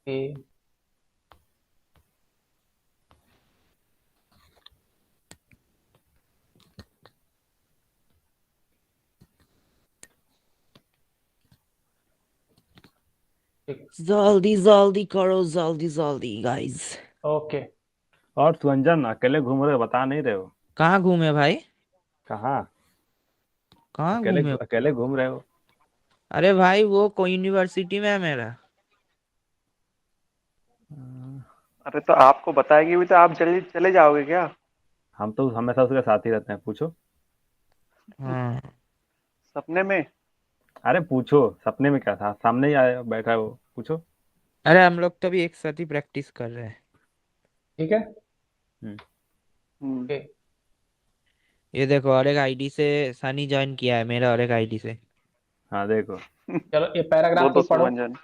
Okay. जल्दी जल्दी करो, जल्दी जल्दी गाइस। ओके। और सुरंजन अकेले घूम रहे हो, बता नहीं रहे हो? कहाँ घूमे भाई? कहाँ? कहाँ अकेले घूमे? अकेले घूम रहे हो? अरे भाई वो कोई यूनिवर्सिटी में है मेरा। अरे तो आपको बताएगी भी तो आप जल्दी चले जाओगे क्या? हम तो हमेशा उसके साथ ही रहते हैं, पूछो। हाँ। सपने में? अरे पूछो, सपने में क्या था, सामने ही आया बैठा है वो, पूछो। अरे हम लोग तो भी एक साथ ही प्रैक्टिस कर रहे हैं। ठीक है। हम्म। हम्म। ओके। ये देखो, और एक आईडी से सनी ज्वाइन किया है मेरा, और एक आईडी से। हाँ देखो। चलो ये दो पैराग्राफ दो कोई पढ़ो। सुमंजन।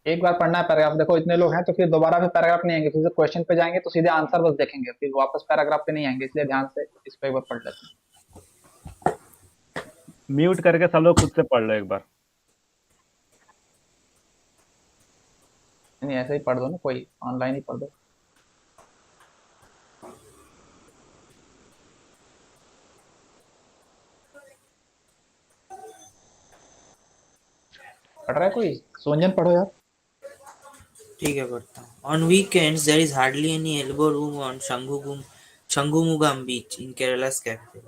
एक बार पढ़ना है पैराग्राफ। देखो इतने लोग हैं तो फिर दोबारा फिर पैराग्राफ नहीं आएंगे, फिर क्वेश्चन पे जाएंगे तो सीधे आंसर बस देखेंगे, फिर वापस पैराग्राफ पे नहीं आएंगे, इसलिए ध्यान से इसको एक बार पढ़ लेते हैं। म्यूट करके सब लोग खुद से पढ़ लो एक बार। नहीं ऐसे ही पढ़ दो ना, कोई ऑनलाइन ही पढ़ दो। पढ़ रहा है कोई? सोंजन पढ़ो यार। ठीक है, पढ़ता हूँ। On weekends, there is hardly any elbow room on Shangumugam beach in Kerala's capital,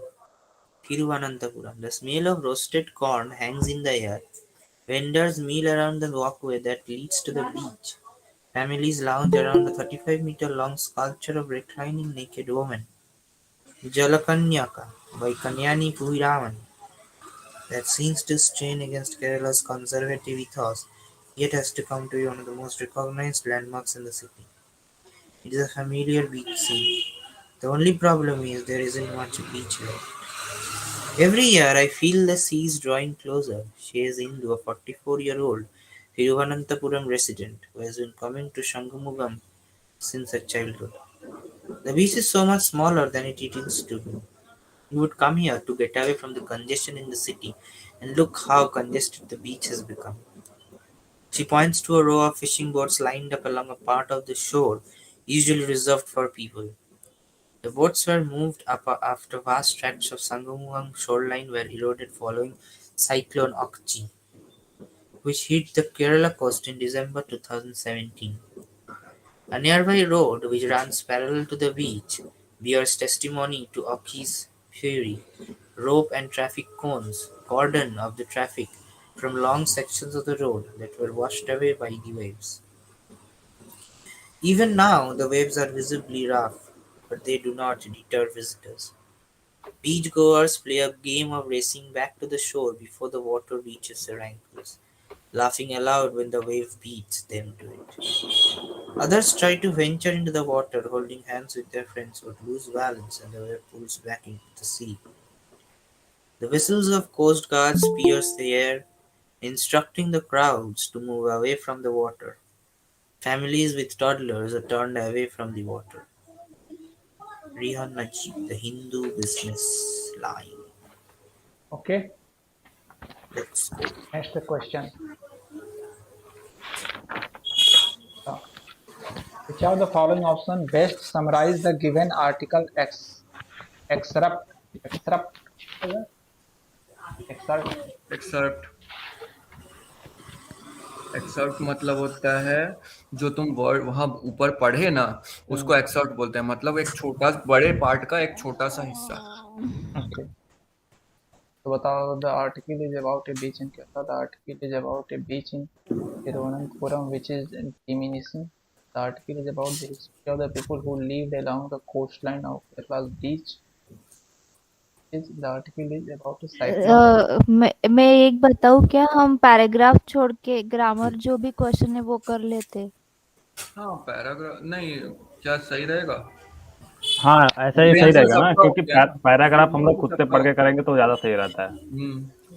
Thiruvananthapuram. The smell of roasted corn hangs in the air. Vendors mill around the walkway that leads to the beach. Families lounge around a 35-meter-long sculpture of reclining naked women, Jalakanyaka by Kanyani Puriraman, that seems to strain against Kerala's conservative ethos, yet has to come to be one of the most recognized landmarks in the city. It is a familiar beach scene. The only problem is there isn't much beach left. Every year I feel the sea is drawing closer, says Indu, a 44-year-old Thiruvananthapuram resident who has been coming to Shangumugam since her childhood. The beach is so much smaller than it used to be. You would come here to get away from the congestion in the city, and look how congested the beach has become. She points to a row of fishing boats lined up along a part of the shore usually reserved for people. The boats were moved up after vast tracts of Sangamugam shoreline were eroded following Cyclone Okchi, which hit the Kerala coast in December 2017. A nearby road, which runs parallel to the beach, bears testimony to Okchi's fury. Rope and traffic cones cordon off the traffic from long sections of the road that were washed away by the waves. Even now, the waves are visibly rough, but they do not deter visitors. Beachgoers play a game of racing back to the shore before the water reaches their ankles, laughing aloud when the wave beats them to it. Others try to venture into the water, holding hands with their friends, but lose balance and the wave pulls back into the sea. The whistles of coast guards pierce the air, instructing the crowds to move away from the water. Families with toddlers are turned away from the water. Rehan Najib, The Hindu Business Line. Okay. Let's go. Next question. Which of the following option best summarize the given article excerpt excerpt excerpt excerpt. Excerpt मतलब होता है जो तुम word वहां ऊपर पढ़े ना, उसको एक्सर्प्ट बोलते हैं। मतलब एक छोटा बड़े पार्ट का एक छोटा सा हिस्सा। ओके। तो बताओ, the article is about a beach in Kerala. The article is about a beach in Thiruvananthapuram which is diminishing. The article is about the history of the people who lived along the coastline of Kerala's beach. The article is about a cyclone. मैं एक बताऊं क्या? हम paragraph छोड़ के grammar जो भी question है वो कर लेते। हाँ पैराग्राफ नहीं, क्या सही रहेगा? हाँ ऐसा ही सही रहेगा ना, सबका हो क्योंकि गया। पैराग्राफ हम लोग खुद से सबका पढ़ के करेंगे तो ज्यादा सही रहता है।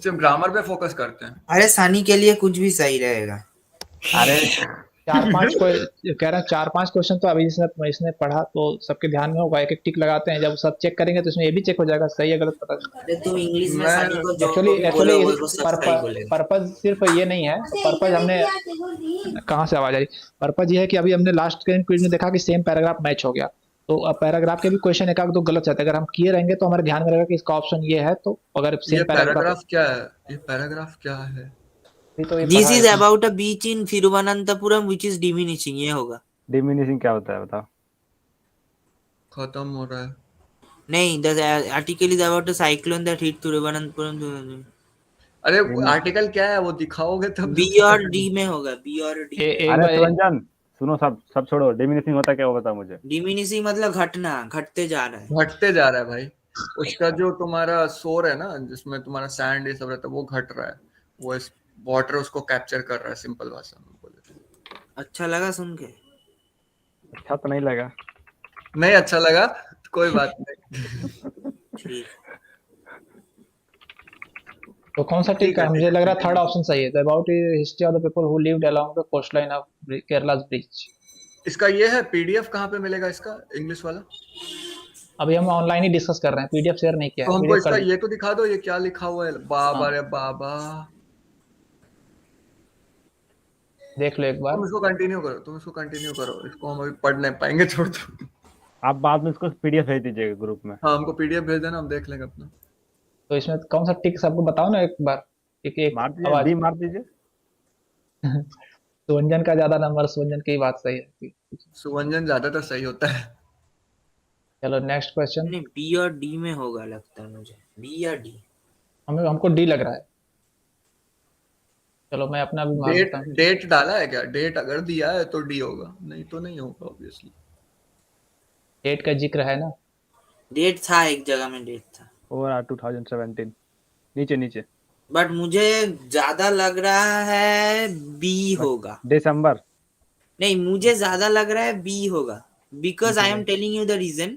सिर्फ ग्रामर पे फोकस करते हैं। अरे सानी के लिए कुछ भी सही रहेगा। अरे 4-5 को कह रहा हूँ 4-5 क्वेश्चन तो अभी इसने पढ़ा तो सबके ध्यान में होगा, एक एक टिक लगाते हैं, जब सब चेक करेंगे तो इसमें ये भी चेक हो जाएगा सही है गलत पता चलेगा। अरे तुम इंग्लिश में मैं सनी को जो एक्चुअली भी बोलो एक्चुअली वो सब सही बोलेगा। पर्पज सिर्फ ये नहीं है, पर्पज हमने कहाँ से आवाज आ रही, पर्पज ये है कि अभी हमने लास्ट क्विज में देखा कि सेम पैराग्राफ मैच हो गया, तो अब पैराग्राफ के भी क्वेश्चन एक आध दो गलत जाते हैं, अगर हम किए रहेंगे तो हमारे ध्यान में रहेगा कि इसका ऑप्शन ये है, तो अगर ये सेम पैराग्राफ पैराग्राफ क्या है? ये पैराग्राफ क्या है? तो ये दिस पढ़ा इज है। About a beach in Thiruvananthapuram which is diminishing, ये होगा। डिमिनिशिंग क्या होता है बताओ? खत्म हो रहा है। नहीं, the article is about a cyclone that hit Thiruvananthapuram. अरे आर्टिकल क्या है वो दिखाओगे तब बी तो और पता डी में होगा, बी और डी। एक अरे बार सुरंजन सुनो, सब सब छोड़ो, डिमिनिशिंग होता क्या वो बताओ मुझे। डिमिनिशिंग मतलब घटना, घटते जा रहा है। घटते जा रहा है भाई। उसका जो तुम्हारा सोर है ना, जिसमें तुम्हारा सैंड ये सब रहता है, वो घट रहा है। वो इस वाटर उसको कैप्चर कर रहा है, सिंपल भाषा में बोले तो। अच्छा लगा सुन के? अच्छा तो नहीं लगा। नहीं अच्छा लगा, कोई बात नहीं। ठीक। तो कौन सा टिक ठीक है, है? मुझे लग रहा है थर्ड ऑप्शन सही है, about history of the people who lived along the coast line of Kerala's bridge. इसका ये है पीडीएफ कहाँ पे मिलेगा इसका, इंग्लिश वाला? अभी हम ऑनलाइन ही डिस्कस कर रहे हैं, पीडीएफ शेयर नहीं किया तो है, हमको पीडीएफ कर इसका ये तो दिखा दो, ये क्या लिखा हुआ है। बाबा हाँ। रे बाबा। देख लो एक बार। तुम इसको कंटिन्यू करो, इसको हम अभी पढ़ नहीं पाएंगे, छोड़ दो। आप बाद में इसको पीडीएफ भेज दीजिएगा ग्रुप में। हाँ हमको पीडीएफ भेज देना, हम देख लेंगे अपना। तो इसमें कौन सा टिक सबको बताओ ना एक बार, एक मार दीजिए, आवाज। डी मार दीजिए। सुवंजन का ज्यादा नंबर, सुवंजन की बात सही है। सुवंजन ज्यादातर सही होता है। चलो नेक्स्ट क्वेश्चन। नहीं, बी और डी में होगा लगता है मुझे, बी या डी। हमको डी लग रहा है। चलो मैं अपना भी मान डेट लेता हूँ। डेट डाला है क्या? डेट अगर दिया है तो डी होगा, नहीं तो नहीं होगा ऑब्वियसली। डेट का जिक्र है ना? डेट था, एक जगह में डेट था, ओवर 2017 नीचे नीचे। बट मुझे ज्यादा लग रहा है बी होगा। दिसंबर। नहीं, मुझे ज्यादा लग रहा है बी होगा, because I am telling you the reason.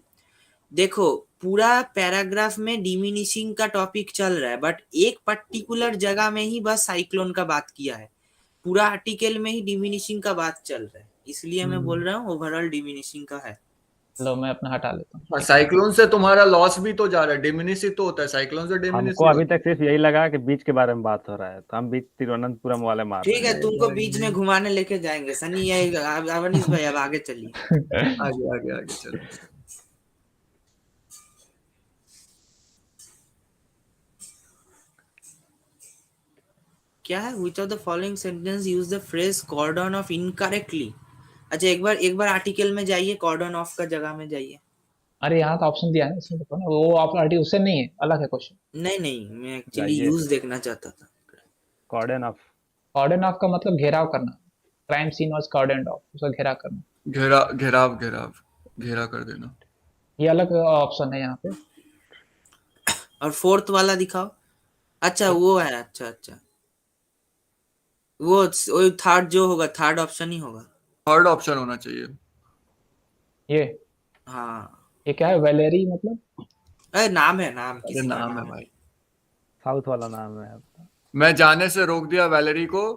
देखो, पूरा पैराग्राफ में डिमिनिशिंग का टॉपिक चल रहा है, बट एक पर्टिकुलर जगह में ही बस साइक्लोन का बात किया है, पूरा आर्टिकल में ही डिमिनिशिंग का बात चल रहा है, इसलिए मैं बोल रहा हूँ ओवरऑल डिमिनिशिंग का है। चलो मैं अपना हटा लेता हूँ। साइक्लोन से तुम्हारा लॉस भी तो जा रहा है, डिमिनिश ही तो होता है, साइक्लोन से डिमिनिश हमको अभी तक सिर्फ यही लगा कि बीच के बारे में बात हो रहा है, तो हम बीच तिरुवनंतपुरम वाले मार ठीक रहे है, हैं। तुमको बीच में घुमाने लेके जाएंगे सनी। ये अवनीश भाई अब आगे चलिए। आगे आगे आगे चलो। क्या है? which of the following sentence use the phrase cordon off incorrectly? अच्छा, एक बार आर्टिकल में जाइए, cordon off का जगह में जाइए। अरे यहाँ तो ऑप्शन दिया है ना, इसमें देखो ना, वो ऑप्शन उससे नहीं है, अलग है क्वेश्चन। नहीं, मैं एक्चुअली जाइए। यूज देखना चाहता था। कॉर्डन ऑफ। कॉर्डन ऑफ का मतलब घेराव करना। Crime scene was cordon off, उसका घेरा करना। घेरा कर देना। ये अलग ऑप्शन है यहाँ पे। और फोर्थ वाला दिखाओ। अच्छा वो है, अच्छा वो थर्ड जो होगा, थर्ड ऑप्शन ही होगा। थर्ड ऑप्शन होना चाहिए। ये हाँ, ये क्या है? वेलेरी मतलब? अरे नाम है, नाम अरे किसी का नाम है भाई। साउथ वाला नाम है आपका। मैं जाने से रोक दिया वैलेरी को,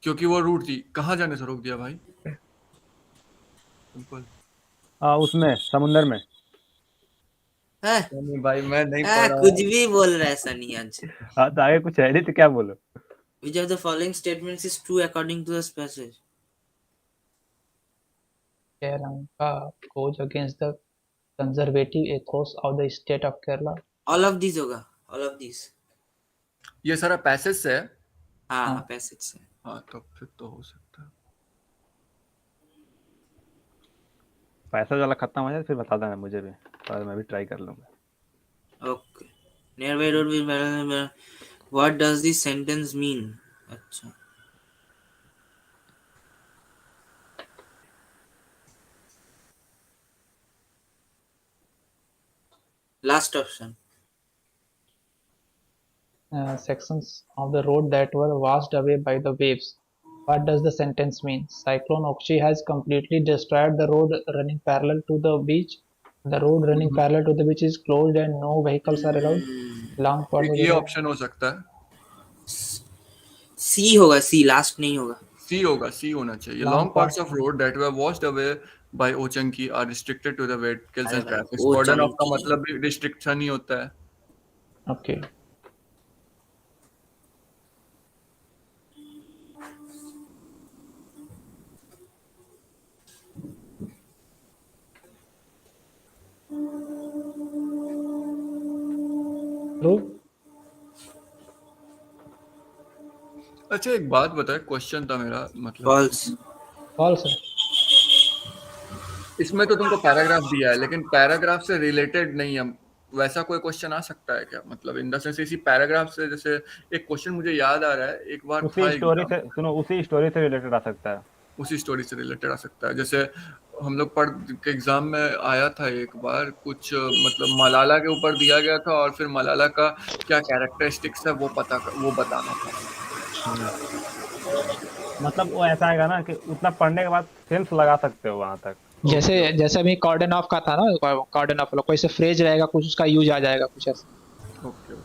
क्योंकि वो रूट थी। कहाँ जाने से रोक दिया भाई? सिंपल। उसमें समुंदर में। है? नहीं भाई मैं नहीं पढ़ा। कुछ भी बोल रहा है सनी आज। हाँ तो आगे कुछ है नहीं तो क्या बोलो। Which of the following statements is true according to this passage? Keranka goes against the conservative ethos of the state of Kerala. All of these होगा, all of these। ये सारा पैसेज से है। हाँ, पैसेज से। हाँ तो फिर तो हो सकता है। पैसा वाला खत्म हो जाए फिर बता देना मुझे भी, और मैं भी ट्राई कर लूंगा। Okay. Nearby road with what does this sentence mean? अच्छा, last option। Sections of the road that were washed away by the waves. What does the sentence mean? Cyclone Okshi has completely destroyed the road running parallel to the beach. The road running parallel to the beach is closed and no vehicles are allowed. Long part of ये the road. Option हो सकता है। सी होगा, सी, last नहीं होगा। सी होगा, सी होना चाहिए. Long Long parts of road that were washed away by Ochanki are restricted to the vehicles अरे and भाई traffic. ओ Cordon off का चंकी मतलब भी restriction ही होता है. Okay. True. अच्छा एक बात बताए, क्वेश्चन था मेरा, मतलब फॉल्स False है. इसमें तो तुमको पैराग्राफ दिया है, लेकिन पैराग्राफ से रिलेटेड नहीं है. वैसा कोई क्वेश्चन आ सकता है क्या? मतलब इन द सेंस इसी पैराग्राफ से, जैसे एक क्वेश्चन मुझे याद आ रहा है, एक बार था उसी स्टोरी एग्जाम, से सुनो, उसी स्टोरी से रिलेटेड आ सकता है. उसी स्टोरी से रिलेटेड आ सकता है. जैसे हम लोग पढ़ के एग्जाम में आया था एक बार कुछ, मतलब मलाला के ऊपर दिया गया था और फिर मलाला का क्या कैरेक्टरिस्टिक्स है वो बताना था. मतलब वो ऐसा आएगा ना कि उतना पढ़ने के बाद सेंस लगा सकते हो वहां तक. जैसे जैसे अभी कॉर्डन ऑफ का था ना, कॉर्डन ऑफ कोई से फ्रेज रहेगा, कुछ उसका यूज आ जाएगा, कुछ ऐसा. ओके.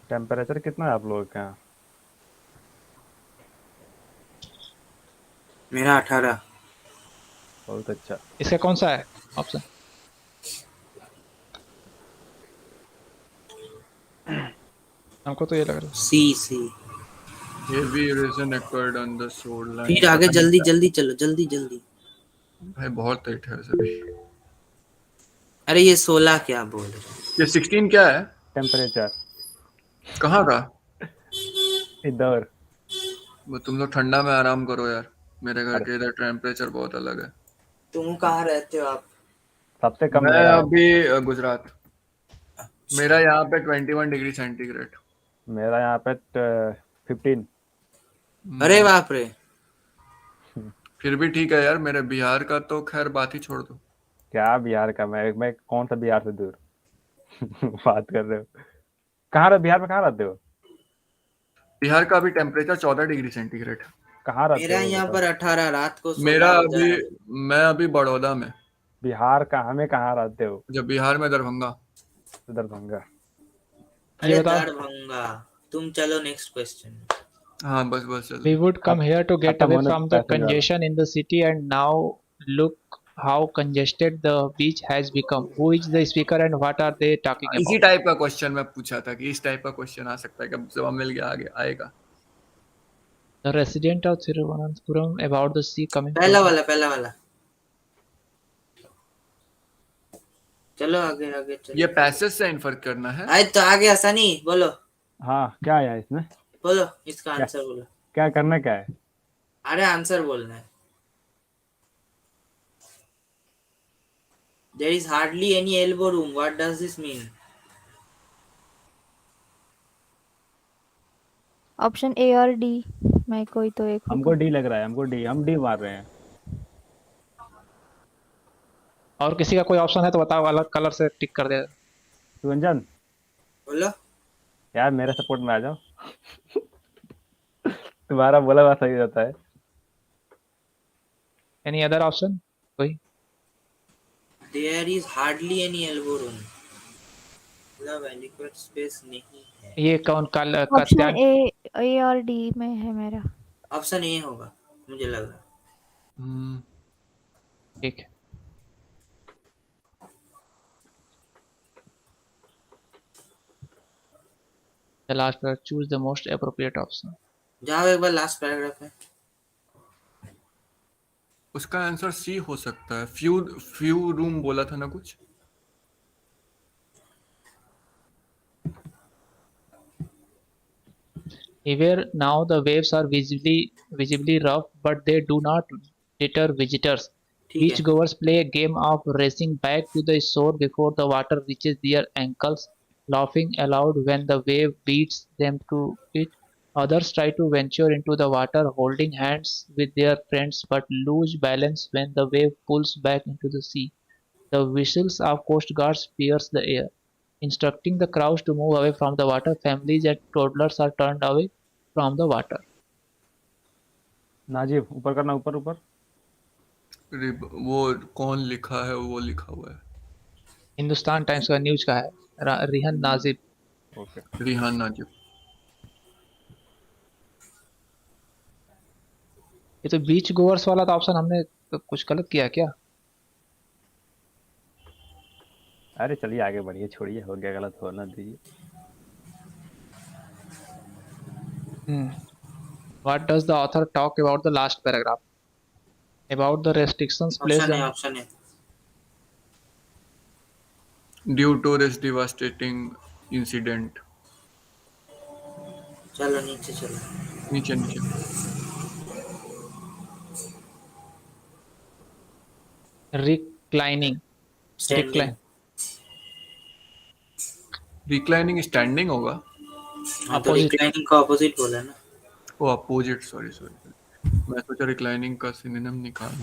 टेम्परेचर कितना है आप लोगों के यहाँ? मेरा 18 बहुत अच्छा. इसका कौन सा है ऑप्शन? हमको तो ये लग रहा है. सी सी Heavy erosion occurred on the shoreline. फिर आगे जल्दी जल्दी चलो जल्दी जल्दी. भाई बहुत टाइट है वैसे भी. अरे ये 16 क्या बोल रहे हो? ये 16 क्या है? टेम्परेचर कहाँ का? इधर. वो तुम लोग ठंडा में आराम करो यार, मेरे घर के इधर टेम्परेचर बहुत अलग है. तुम कहाँ रहते हो आप? सबसे कम मैं मेरा अभी गुजरात. मेरा यहाँ पे 21 डिग्री सेंटीग्रेड. मेरा यहाँ पे 15. अरे बाप रे. फिर भी ठीक है यार, मेरे बिहार का तो खैर बात ही छोड़ दो. क्या बिहार का? मैं कौन सा बिहार से दूर बात कर रहे हो? कहाँ रहे बिहार में? कहाँ रहते हो? बिहार का अभी टेम्परेचर 14 डिग्री सेंटीग्रेड. कहाँ रहते मेरा हो यहाँ बताओ? पर 18 रात को 16 मेरा हो अभी, जाए. मैं अभी बड़ौदा में. बिहार का हमें कहाँ रहते हो? जब बिहार में दरभंगा. दरभंगा. ये अरे बताओ. दरभंगा. तुम चलो नेक्स्ट क्वेश्चन. हाँ बस चल. We would come here to get खत्म away होने from the पैसे वाला. congestion in the city, and now look how congested the beach has become. Who is the speaker and what are they talking इसी about? Type का question मैं पूछा था कि इस टाइप का क्वेश्चन आ सकता है, कब जवाब मिल गया आगे आएगा. The resident of Thiruvananthapuram about the sea coming. पहला वाला. चलो आगे आगे चलो. ये पैसेज से इन्फर करना है. आए तो आगे आसानी बोलो. हाँ, क्या है इसमें? बोलो इसका आंसर बोलो. क्या करना क्या है? अरे आंसर बोलना है. There is hardly any elbow room. What does this mean? Option A और डी मैं कोई तो एक हमको डी लग रहा है. हम डी मार रहे हैं. और किसी का कोई ऑप्शन है तो बताओ, अलग कलर से टिक कर दे. सुरंजन बोलो. यार मेरे सपोर्ट में आ जाओ. तुम्हारा बोला हुआ सही रहता है. एनी अदर ऑप्शन कोई? There is hardly any elbow room. मतलब adequate space नहीं है. ये कौन कल ऑप्शन कत्यान? ए और डी में है मेरा. ऑप्शन ए होगा मुझे लग रहा है. ठीक है. The last paragraph, choose the most appropriate option. जाओ एक बार लास्ट पैराग्राफ है. उसका आंसर सी हो सकता है. फ्यू रूम बोला था ना कुछ. Here now the waves are visibly rough, but they do not deter visitors. ठीक है. Beachgoers play a game of racing back to the shore before the water reaches their ankles, laughing aloud when the wave beats them to it. Others try to venture into the water holding hands with their friends but lose balance when the wave pulls back into the sea. The whistles of coast guards pierce the air, instructing the crowds to move away from the water. Families and toddlers are turned away from the water. Najib ऊपर करना. ऊपर. वो कौन लिखा है, वो लिखा हुआ है हिंदुस्तान टाइम्स का न्यूज का है, रिहन नाजिब। ओके। रिहान नाजिब। ये तो बीच गोवर्स वाला तो ऑप्शन हमने तो कुछ गलत किया क्या? अरे चलिए आगे बढ़िए, छोड़िए, हो गया गलत होना दीजिए। What does the author talk about the last paragraph? About the restrictions placed on option है। Due to this devastating incident. चलो नीचे चलो। नीचे नीचे। reclining standing. रिक्लाइनिंग स्टैंडिंग होगा। हाँ तो Opposite. रिक्लाइनिंग का ऑपोजिट बोला ना। ओ अपोजिट, सॉरी सॉरी, मैं सोचा रिक्लाइनिंग का सिनोनिम निकाल।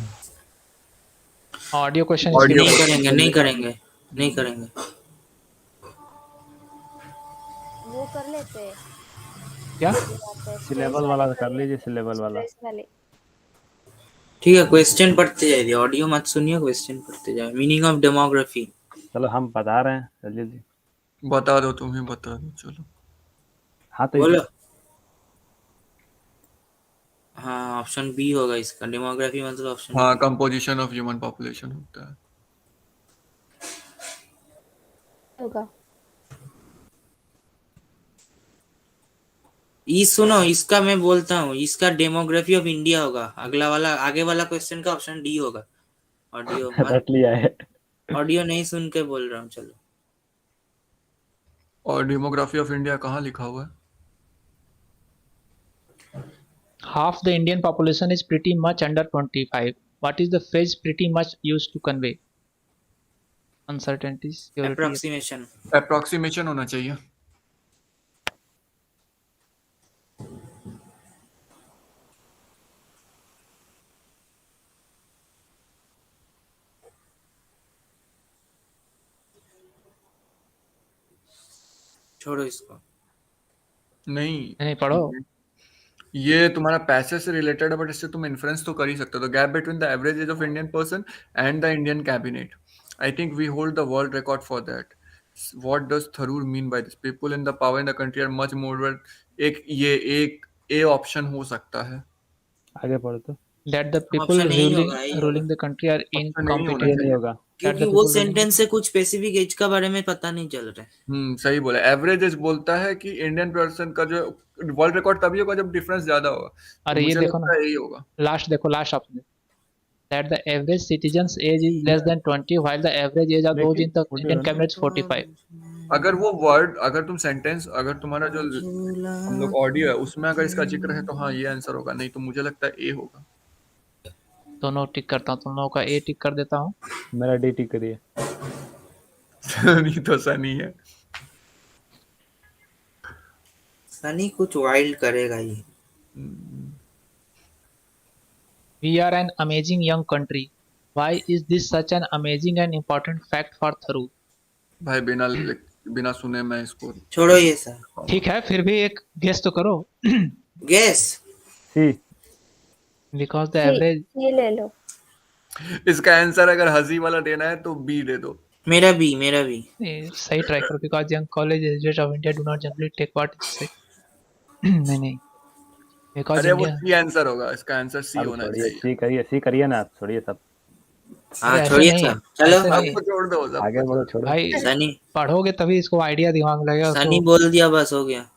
Audio question Audio skip. नहीं करेंगे नहीं करेंगे नहीं करेंगे। वो कर लेते हैं, क्या? सिलेबल वाला कर लीजिए, सिलेबल वाला। स्ट्रेस वाले। ठीक है, क्वेश्चन पढ़ते जाइए, ऑडियो मत सुनिए, क्वेश्चन पढ़ते जाइए। Meaning of demography. चलो हम बता रहे हैं, जल्दी जल्दी। बता दो, तुम्हें बता दो, चलो। हाँ तो बोलो। हाँ ऑप्शन बी होगा इसका, डेमोग्राफी मतलब ऑप्शन हाँ, कंपोजिशन ऑफ ह्यूमन पॉपुलेशन होता है। होगा। सुनो इसका मैं बोलता हूँ, इसका डेमोग्राफी ऑफ इंडिया होगा। अगला वाला, आगे वाला क्वेश्चन का ऑप्शन डी होगा। ऑडियो रट लिया है। ऑडियो नहीं सुन के बोल रहा हूँ। चलो और डेमोग्राफी ऑफ इंडिया कहाँ लिखा हुआ है? Half the Indian population is pretty much under 25. What is the phrase pretty much used to convey? Uncertainty, security. Approximation. Approximation होना चाहिए। छोड़ो इसको। नहीं पढ़ो। ये तुम्हारा पैसे से रिलेटेड है, बट इससे तुम इन्फ्रेंस तो कर ही सकते हो। The gap between the average age of Indian person and the Indian cabinet, I think we hold the world record for that. What does Tharoor mean by this? People in the power in the country are much more. एक a option हो सकता है। आगे पढ़ो तो। That the people option यही होगा, यही होगा। ruling the country are option नहीं होना incompetent. ये नहीं होगा। क्योंकि वो सेंटेंस से कुछ स्पेसिफिक एज का बारे में पता नहीं चल रहा है। सही बोला। एवरेज एज बोलता है कि इंडियन पर्सन का जो वर्ल्ड रिकॉर्ड तभी होगा जब डिफरेंस ज्यादा होगा। तो अरे ये मुझे देखो लगता ना, है यही होगा। लास्ट देखो, last option. That the average citizen's age is less than 20, while the average age of those in the Indian cabinet is 45. अगर वो वर्ड, अगर तुम सेंटेंस, अगर तुम्हारा जो हम लोग ऑडियो है उसमें अगर इसका जिक्र है तो हाँ ये आंसर होगा, नहीं तो मुझे लगता है ए होगा। दोनों टिक करता हूँ, तुम लोगों का ए टिक कर देता हूँ। मेरा डी टिक करिए। नहीं तो सनी है। सनी कुछ वाइल्ड करेगा ये। We are an amazing young country. Why is this such an amazing and important fact for Tharoor? भाई बिना सुने मैं इसको छोड़ो ये सर। ठीक है, फिर भी एक गेस तो करो। Guess. C. Because the average. ये ले लो। इसका आंसर अगर हंसी वाला देना है तो बी दे दो। मेरा भी सही ट्राई करो। Because young college graduates of India do not generally take part in sex. नहीं। Because अरे वो India. सी आंसर होगा, इसका आंसर सी अब होना छोड़िए, चाहिए। सी करिए ना आप, छोड़िए सब। हाँ ऐसे छोड़िए नहीं, सर। चलो ऐसे नहीं। सबको छोड़ दो, सबको आगे बढ़ो, छोड़ो। भाई सनी पढ़ोगे तभी इसको आइडिया दिमाग में लगेगा। सनी बोल दिया, बस हो गया।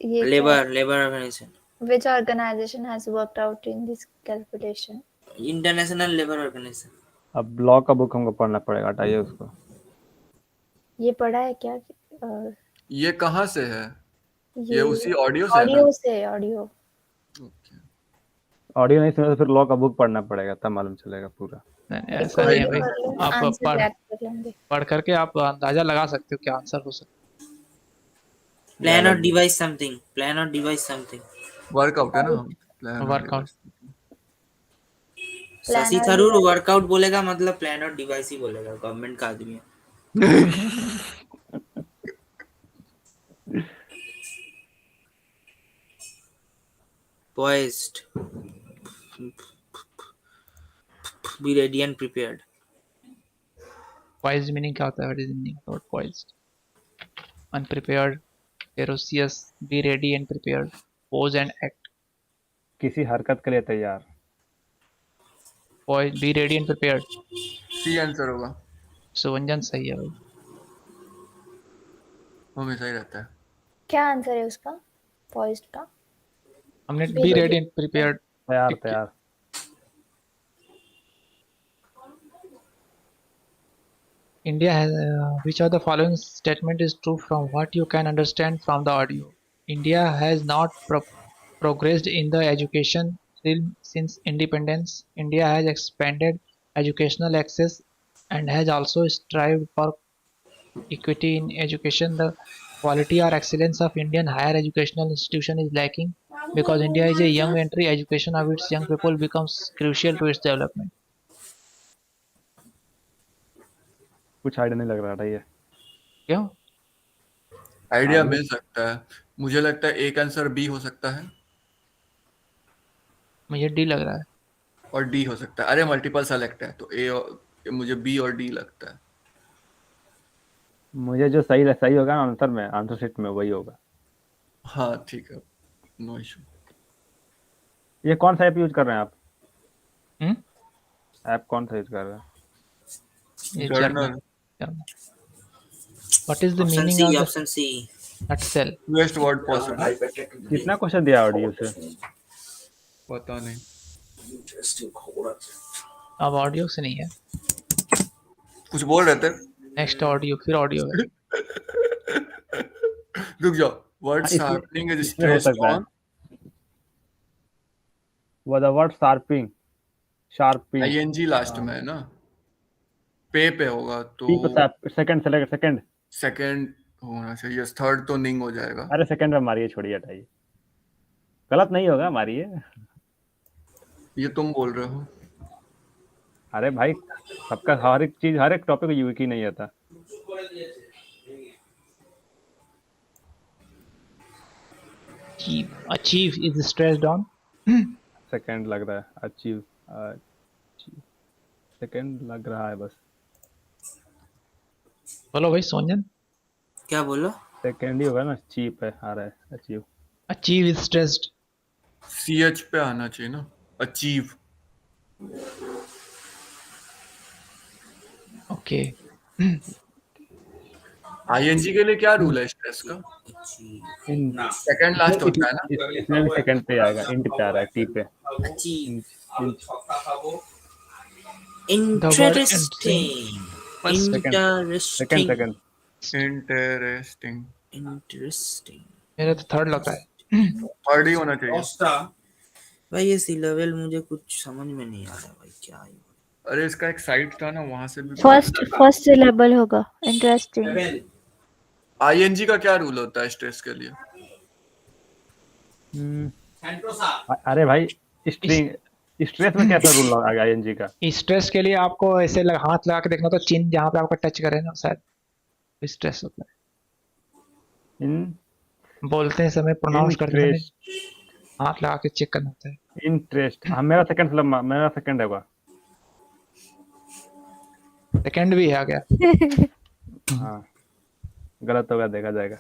ये labour organization. Which organization has worked out in this calculation? International labour organization. अब लॉ का बुक हमको पढ़ना पड़ेगा, हटाइए उसको। ये पढ़ा है क्या? ये कहाँ से है? ये उसी ऑडियो से है ना? ऑडियो से, ऑडियो। ओके। ऑडियो नहीं सुना तो फिर लॉ का बुक पढ़ना पड़ेगा, तब मालूम चलेगा पूरा। ऐसा नहीं है भाई, आप आंसर कर लेंगे। पढ़ करके आप अंदाजा लगा सकते हो क्या आंसर हो सकता है। प्लान और डिवाइस समथिंग, प्लान और डिवाइस समथिंग। वर्कआउट है ना, हम plan workout. Shashi Tharoor workout बोलेगा मतलब प्लान और डिवाइस ही बोलेगा, गवर्नमेंट का आदमी है। Poised. Be ready and prepared. Poised meaning क्या होता है? What is the meaning of poised? Unprepared, ferocious, be ready and prepared, pose and act. किसी हरकत के लिए तैयार। Poised, be ready and prepared. C answer होगा, सुवंजन सही है भाई। वो हमेशा ही रहता है। क्या आंसर है उसका पॉइज्ड का? हमने Be be ready. ready and prepared। तैयार एक- तैयार। India has which of the following statement is true from what you can understand from the audio? India has not progressed in the education realm since independence. India has expanded educational access and has also strived for equity in education. The quality or excellence of Indian higher educational institution is lacking because India is a young country. Education of its young people becomes crucial to its development. कुछ idea नहीं लग रहा था ये। क्यों? Idea मिल सकता है, मुझे लगता है एक आंसर बी हो सकता है मुझे डी लग रहा है। और डी हो सकता है। अरे मल्टीपल सेलेक्ट है तो ए और मुझे बी और डी लगता है। मुझे जो सही होगा ना आंसर में, आंसर शीट में वही होगा। हाँ ठीक है, नो इशू। ये कौन सा ऐप यूज कर रहे हैं आप? हम्म? ऐप कौन सा यूज कर रहे हैं? ये journal, What is the Option meaning C. of the Option C. nutshell? Best word possible. कितना क्वेश्चन दिया ऑडियो से? पता नहीं, अब ऑडियो से नहीं है, कुछ बोल रहे थे। नेक्स्ट ऑडियो, फिर ऑडियो है। रुक जाओ, वर्ड इसमें- शार्पनिंग इज इसमें हो स्ट्रेस्ड सकता है। ऑन वो the word sharping ING last में है ना, पे होगा तो सेकंड सेकंड होना चाहिए, थर्ड तो निंग हो जाएगा। अरे सेकंड में मारिए, छोड़िए, हटाइए, गलत नहीं होगा, मारिए। ये तुम बोल रहे हो। अरे भाई, सबका हर एक चीज, हर एक टॉपिक यूनिक ही नहीं आता। Achieve is stressed on second लग रहा है, अचीव सेकंड लग रहा है बस। बोलो भाई सोंजन। क्या बोलो? सेकंड ही होगा ना, चीप है, आ रहा है achieve. Achieve is stressed। CH पे आना चाहिए ना, अचीव। ओके, आईएनजी के लिए क्या रूल है स्ट्रेस का? सेकंड लास्ट होता है ना। इसमें भी सेकंड पे आएगा, इंट पे आ रहा है, टी पे। Achieve. interesting. Interesting. Second interesting. Interesting. मेरा तो थर्ड लग रहा है। थर्ड ही होना चाहिए। भाई ये सी लेवल मुझे कुछ समझ में नहीं आ रहा भाई, क्या है? अरे इसका एक साइट था ना, वहां से भी। फर्स्ट सिलेबल होगा। इंटरेस्टिंग। आईएनजी का क्या रूल होता है स्ट्रेस के लिए? अरे भाई, स्ट्रेस में कैसा रूल आ गया आईएनजी का? स्ट्रेस के लिए आपको ऐसे हाथ लगा के देखना, तो चिन्ह जहाँ पे आपका टच करे ना, शायद स्ट्रेस होता है। बोलते हैं समय, प्रोनाउंस करते समय हाथ लगा के चेक करना होता है। इंटरेस्ट। हाँ, मेरा सेकंड होगा। सेकंड भी आ गया। हाँ, गलत होगा, देखा जाएगा।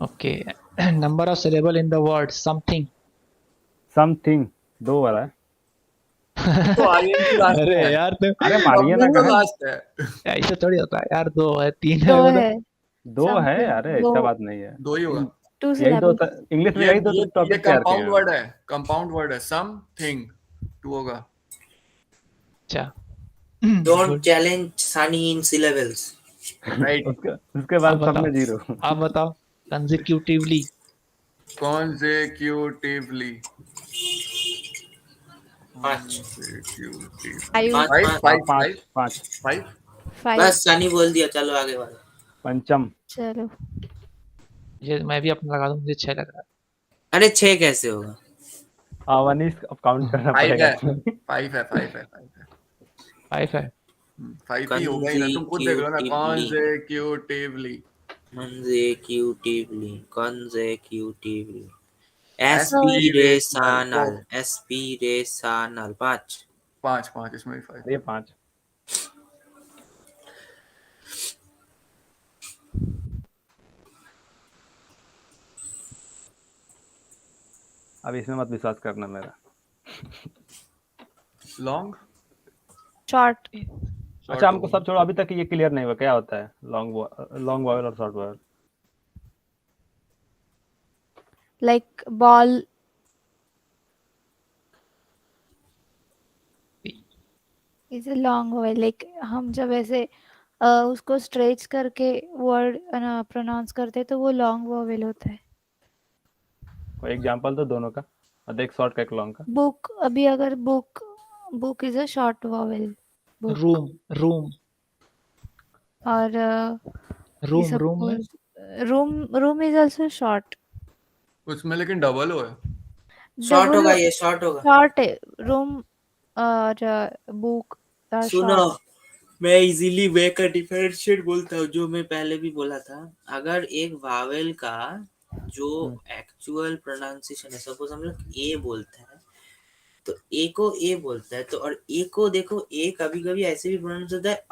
Okay, number of syllable in the word something. Something 2 वाला है। तो आईएनजी लास्ट अरे है। यार, तो अरे मारिए ना, तो कहाँ? लास्ट है। ऐसे थोड़ी होता है यार, 2 है 3 दो है, है। 2 है। Something, अरे दो। ऐसा बात नहीं है, दो ही होगा। 2 यही दो। सिलेबल। इंग्लिश में ये यही दो ये टॉपिक तैयार किए कंपाउंड हैं। वर्ड है, कंपाउंड वर्ड है। समथिंग 2 होगा। अच्छा। Don't challenge Sunny in syllables. Right. उसके बाद आप सब बताओ। में 0। आप बताओ। कंसेक्यूटिवली। consecutively 5 आयुष। 5 5 5। बस सनी बोल दिया, चलो आगे बढ़ो। पंचम। चलो। ये मैं भी अपना लगा दूं, मुझे 6 लग रहा है। अरे 6 कैसे होगा? वनीश, अब काउंट करना 5 पड़ेगा। है, 5 है, 5 है, 5 है। 5 ही होगा ही ना, तुम खुद देख लो ना। consecutively Consecutively. Aspirational, aspirational 5। 5 इसमें भी 5। ये 5। अब इसमें मत विश्वास करना मेरा। Long short. अच्छा हमको सब छोड़ो, अभी तक ये क्लियर नहीं हुआ क्या होता है लॉन्ग वॉवेल और short vowel. Like ball is a long vowel. Like हम जब ऐसे उसको स्ट्रेच करके वर्ड प्रोनाउंस करते हैं तो वो लॉन्ग वॉवेल होता है। कोई एग्जांपल तो दोनों का, और एक शॉर्ट का एक लॉन्ग का। बुक, अभी अगर book, book is a short vowel. Room room और रूम रूम में room, room is also short. उसमें लेकिन डबल हो है। शॉर्ट होगा, ये शॉर्ट होगा। शॉर्ट है रूम और बुक सुनो, मैं इजीली वे का डिफरेंशिएट बोलता हूँ, जो मैं पहले भी बोला था। अगर एक वावेल का जो एक्चुअल प्रोनाउंसिएशन है, सपोज हम लोग ए बोलते हैं तो ए को ए बोलता है, तो और ए को देखो, ए कभी कभी ऐसे भी प्रोनाउंस होता है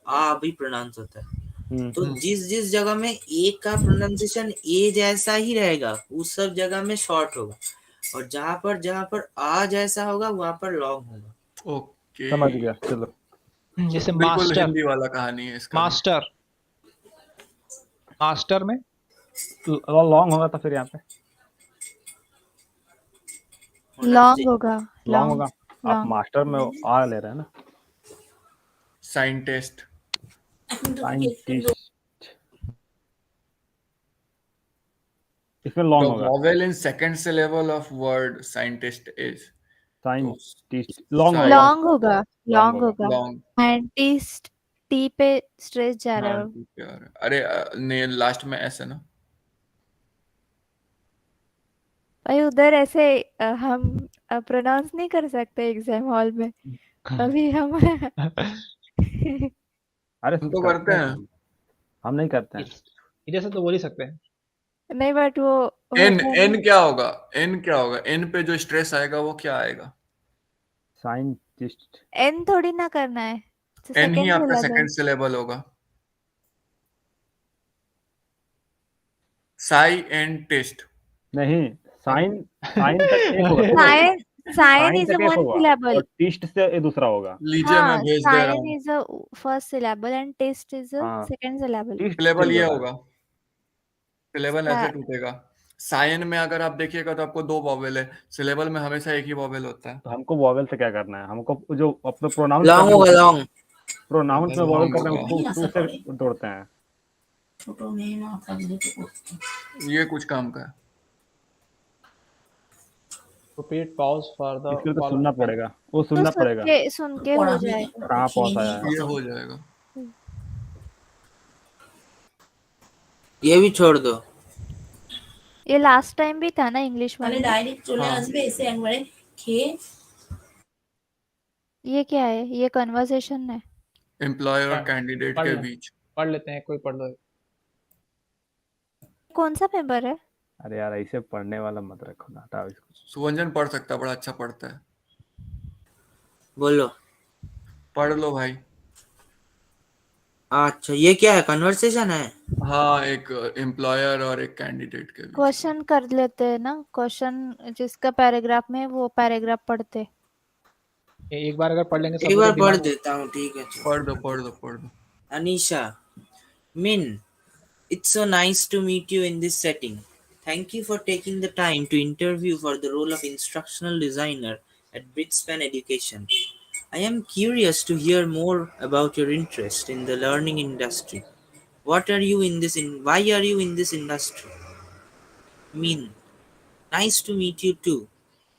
आ भी प्रोनाउंस होता है। तो जिस जिस जगह में ए का प्रोनाउंसिएशन ए जैसा ही रहेगा उस सब जगह में शॉर्ट होगा, और जहां पर आ जैसा होगा वहां पर लॉन्ग होगा। ओके समझ गया, चलो। जैसे बिल्कुल मास्टर, हिंदी वाला कहानी है इसका भी। मास्टर, मास्टर में लॉन्ग होगा तो फिर यहाँ पे लॉन्ग होगा। लॉन्ग होगा। आप लॉन्ग मास्टर में आ ले रहे हैं ना। साइंटिस्ट साइंटिस्ट, इसमें the लॉन्ग होगा। vowel in second syllable of word scientist is scientist long होगा। लॉन्ग होगा। लॉन्ग होगा। long साइंटिस्ट टी पे स्ट्रेस जा रहा हाँ है। ठीक है। अरे ने लास्ट में ऐसे ना। भाई उधर ऐसे हम प्रोनाउंस नहीं कर सकते एग्जाम हॉल में। अभी हम अरे हम तो करते हैं। हम नहीं करते हैं। इधर से तो बोल ही सकते हैं। नहीं, बट वो एन होता है एन ना। क्या होगा? एन क्या होगा? एन पे जो स्ट्रेस आएगा वो क्या आएगा? साइंटिस्ट, एन थोड़ी ना करना है, एन ही सेकंड आपका सिलेबल। सेकंड सिलेबल होगा। साई एंड टेस्ट नहीं साइन, साइन तक एक होगा। साइन, साइन साइन इज तक एक वन होगा सिलेबल। और टिस्ट से ये दूसरा होगा। लीजिए मैं हाँ, भेज दे रहा साइन हूँ। Is a first syllable and test is a हाँ, सेकंड सिलेबल। टिस्ट सिलेबल ये सिंगुलर। होगा। सिलेबल ऐसे टूटेगा। साइन में अगर आप देखिएगा तो आपको 2 वॉवेल है, सिलेबल में हमेशा एक ही वॉवेल होता है। तो हमको वॉवेल से क्या करना है? हमको जो अपने प्रोनाउंस लॉन्ग करना होगा, है, लॉन्ग। प्रोनाउंस में वॉवेल लॉन्ग करना है, होगा। उसको उससे तोड़ते हैं। ये कुछ काम का है। रिपीट पॉज फॉर द इसके लिए तो सुनना पड़ेगा, वो तो सुनना पड़ेगा। सुन के हो जाएगा। कहाँ पहुंच आया है? ये हो जाएगा। ये भी छोड़ दो। ये लास्ट टाइम भी था ना इंग्लिश মানে वाले। ডাইরেক্ট চলে আসবে এসে একবারে খেয়ে ये क्या है? ये कन्वर्सेशन है। एम्प्लॉय और पढ़- कैंडिडेट पढ़ के ले। बीच। पढ़ लेते हैं, कोई पढ़ दो। कौन सा पेपर है? अरे यार ऐसे पढ़ने वाला मत रखो ना, हटाओ इसको। सुवंजन पढ़ सकता है, बड़ा अच्छा पढ़ता है। बोलो। पढ़ लो भाई। अच्छा, ये क्या है? कन्वर्सेशन है? हाँ, एक एम्प्लॉयर और एक कैंडिडेट के बीच। क्वेश्चन कर लेते हैं ना, क्वेश्चन जिसका पैराग्राफ में है, वो पैराग्राफ पढ़ते। एक बार अगर पढ़ लेंगे सब एक लोग बार के पढ़ दिमाग में। देता हूँ, ठीक है। पढ़ दो पढ़ दो पढ़ दो। Anisha, Min, it's so nice to meet you in this setting. Thank you for taking the time to interview for the role of instructional designer at Britspan Education. I am curious to hear more about your interest in the learning industry. What are you in this why are you in this industry? Min, nice to meet you too.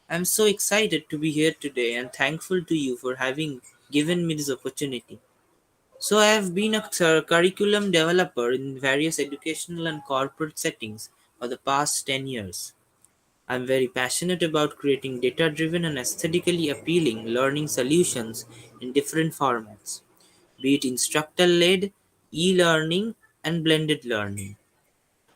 I'm so excited to be here today and thankful to you for having given me this opportunity. So, I have been a curriculum developer in various educational and corporate settings for the past 10 years. I'm very passionate about creating data driven and aesthetically appealing learning solutions in different formats, be it instructor led, e learning, and blended learning.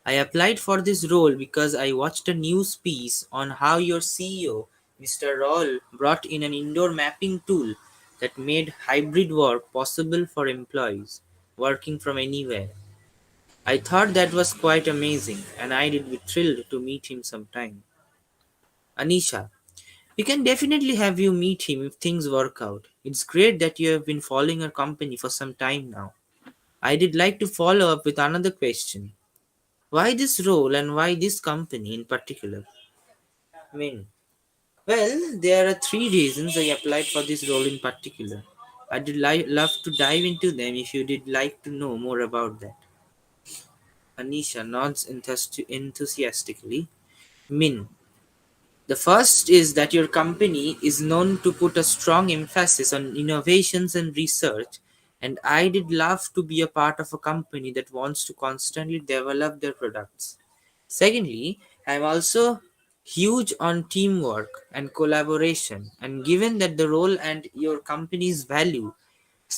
I applied for this role because I watched a news piece on how your CEO, Mr. Roll, brought in an indoor mapping tool that made hybrid work possible for employees working from anywhere. I thought that was quite amazing, and I'd be thrilled to meet him sometime. Anisha, we can definitely have you meet him if things work out. It's great that you have been following our company for some time now. I did like to follow up with another question. Why this role and why this company in particular? Min. Well, there are three reasons I applied for this role in particular. Love to dive into them if you did like to know more about that. Anisha nods enthusiastically. Min. The first is that your company is known to put a strong emphasis on innovations and research, and I did love to be a part of a company that wants to constantly develop their products. Secondly, I'm also huge on teamwork and collaboration, and given that the role and your company's value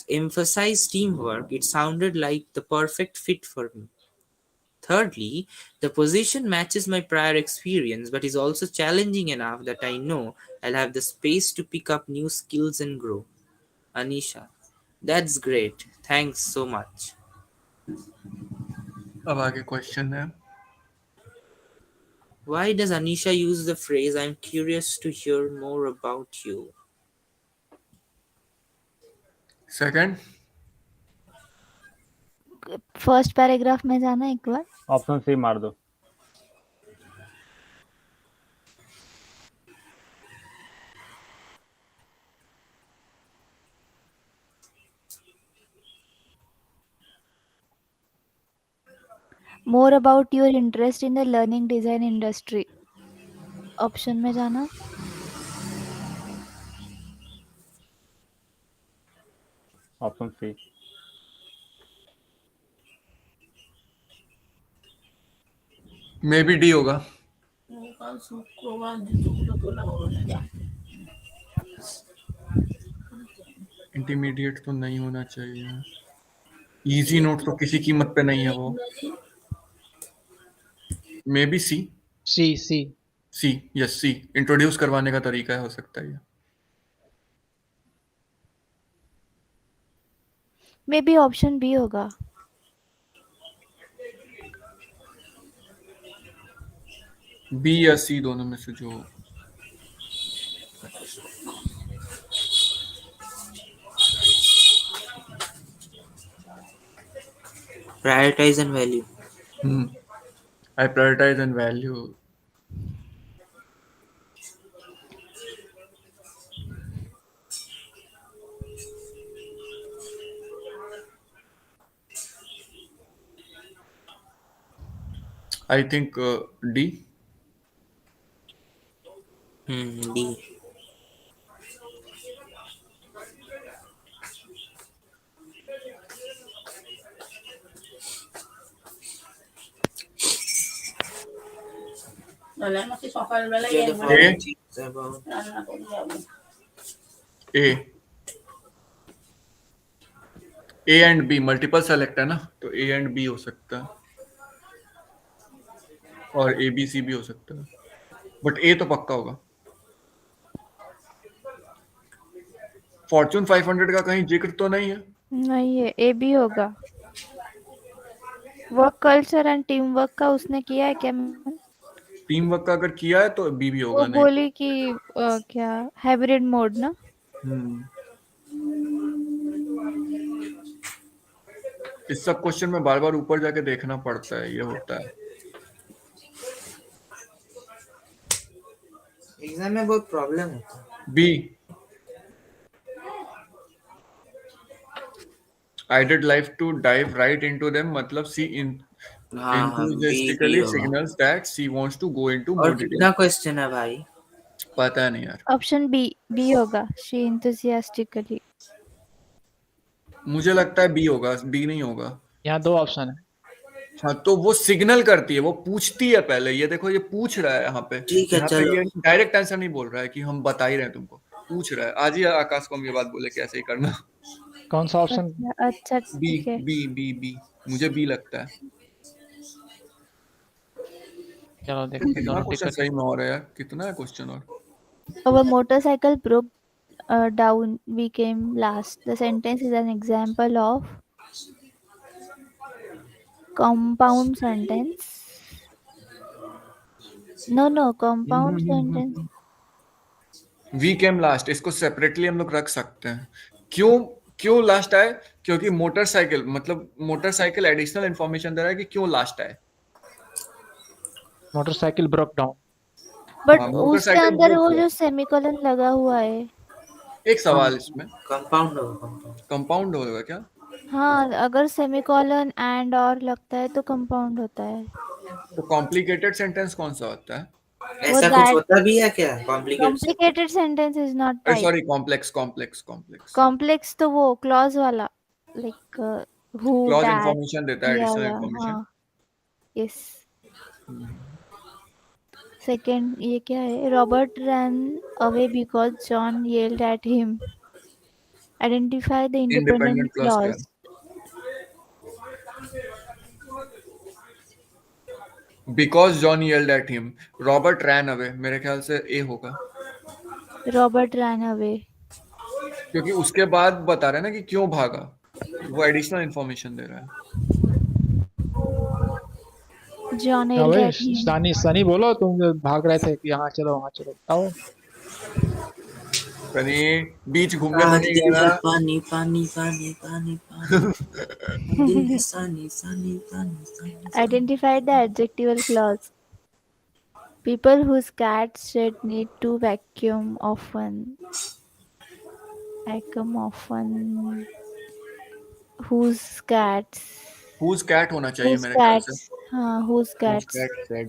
emphasize teamwork, it sounded like the perfect fit for me. Thirdly, the position matches my prior experience but is also challenging enough that I know I'll have the space to pick up new skills and grow. Anisha, that's great. Thanks so much. अब आगे question है Why does Anisha use the phrase I'm curious to hear more about you? Second first paragraph में जाना एक बार. Option C मार दो. More about your interest in the learning design industry. Option में जाना. Option C. May be D होगा. Intermediate तो नहीं होना चाहिए. इजी नोट तो किसी कीमत पे नहीं है वो. Maybe C. C yes C. Introduce करवाने का तरीका है, हो सकता है ये. मे बी ऑप्शन बी होगा. बी या सी दोनों में से जो. Prioritize and value. I prioritize and value. I think D. D. A and be multiple select है ना, तो ए एंड बी हो सकता है और ए बी सी भी हो सकता है, बट ए तो पक्का होगा. फॉर्च्यून 500 का कहीं जिक्र तो नहीं है. नहीं है. ए बी होगा. Work culture and team work का उसने किया है क्या? टीम वर्क का अगर किया है तो बी भी होगा. वो नहीं बोली कि क्या हाइब्रिड मोड ना. इस सब क्वेश्चन में बार बार ऊपर जाके देखना पड़ता है, ये होता है. एग्जाम में बहुत प्रॉब्लम होता है. B. I did like to dive right into them, मतलब C enthusiastically signals that she wants to go into more और detail. कितना क्वेश्चन है भाई? पता नहीं यार. ऑप्शन बी होगा. She enthusiastically. मुझे लगता है बी होगा, बी नहीं होगा. यहाँ दो ऑप्शन है. हाँ, तो वो सिग्नल करती है, वो पूछती है पहले. ये देखो, ये पूछ रहा है यहाँ पे. ठीक है, चलो. ये डायरेक्ट आंसर नहीं बोल रहा है कि हम बता ही रहे हैं तुमको, पूछ रहा है. आज ही आकाश को हम ये बात बोले कि ऐसे ही करना. कौन सा ऑप्शन? अच्छा बी ठीक है. B B B. मुझे बी लगता है. चलो देखते कितना दोनों क्वेश्चन टिकट सही में हो रहा है यार, कितना है क्वेश्चन और Our motorcycle broke down. We came last. The sentence is an example of compound sentence. No, compound sentence. We came last, इसको सेपरेटली हम लोग रख सकते हैं। क्यों क्यों लास्ट आए? क्योंकि मोटरसाइकिल, मतलब मोटरसाइकिल एडिशनल इंफॉर्मेशन दे रहा है कि क्यों लास्ट आए। Motorcycle broke down. बट हाँ, उसके मोटरसाइकिल अंदर ब्रोक वो हुआ। जो सेमीकोलन लगा हुआ है। एक सवाल इसमें, कंपाउंड होगा कंपाउंड। कंपाउंड होगा क्या? हाँ, अगर सेमीकोलन एंड और लगता है तो कंपाउंड होता है। तो कॉम्प्लिकेटेड सेंटेंस कौन सा होता है? वो ऐसा कुछ दैट होता भी है क्या complicate? Complicated sentence is not type. Sorry, complex complex complex. Complex तो वो क्लॉज वाला, like who clause that information देता है, ये एडिशनल वाला। इंफॉर्मेशन। हाँ, यस। सेकंड ये क्या है? Robert run away because John yelled at him. Identify the independent independent clause क्या क्लॉज। है? Because John yelled at him, Robert ran away, मेरे ख्याल से ए होगा, रॉबर्ट रन अवे। क्योंकि उसके बाद बता रहे हैं ना कि क्यों भागा, वो एडिशनल इंफॉर्मेशन दे रहा है। जॉन हाँ येल्ड भाई, एट हिम। सनी सनी बोलो, तुम जो भाग रहे थे कि यहाँ चलो वहाँ चलो, बताओ। सनी बीच घूमने तो नहीं गया ना? पानी पानी पानी पानी पानी दिल है सानी सानी पानी सानी। Identify the adjectival clause. People whose cats shed need to vacuum often. Vacuum often. Whose cats? whose cat होना चाहिए Whose मेरे ख्याल से। cats? हाँ, whose whose cats? cat said,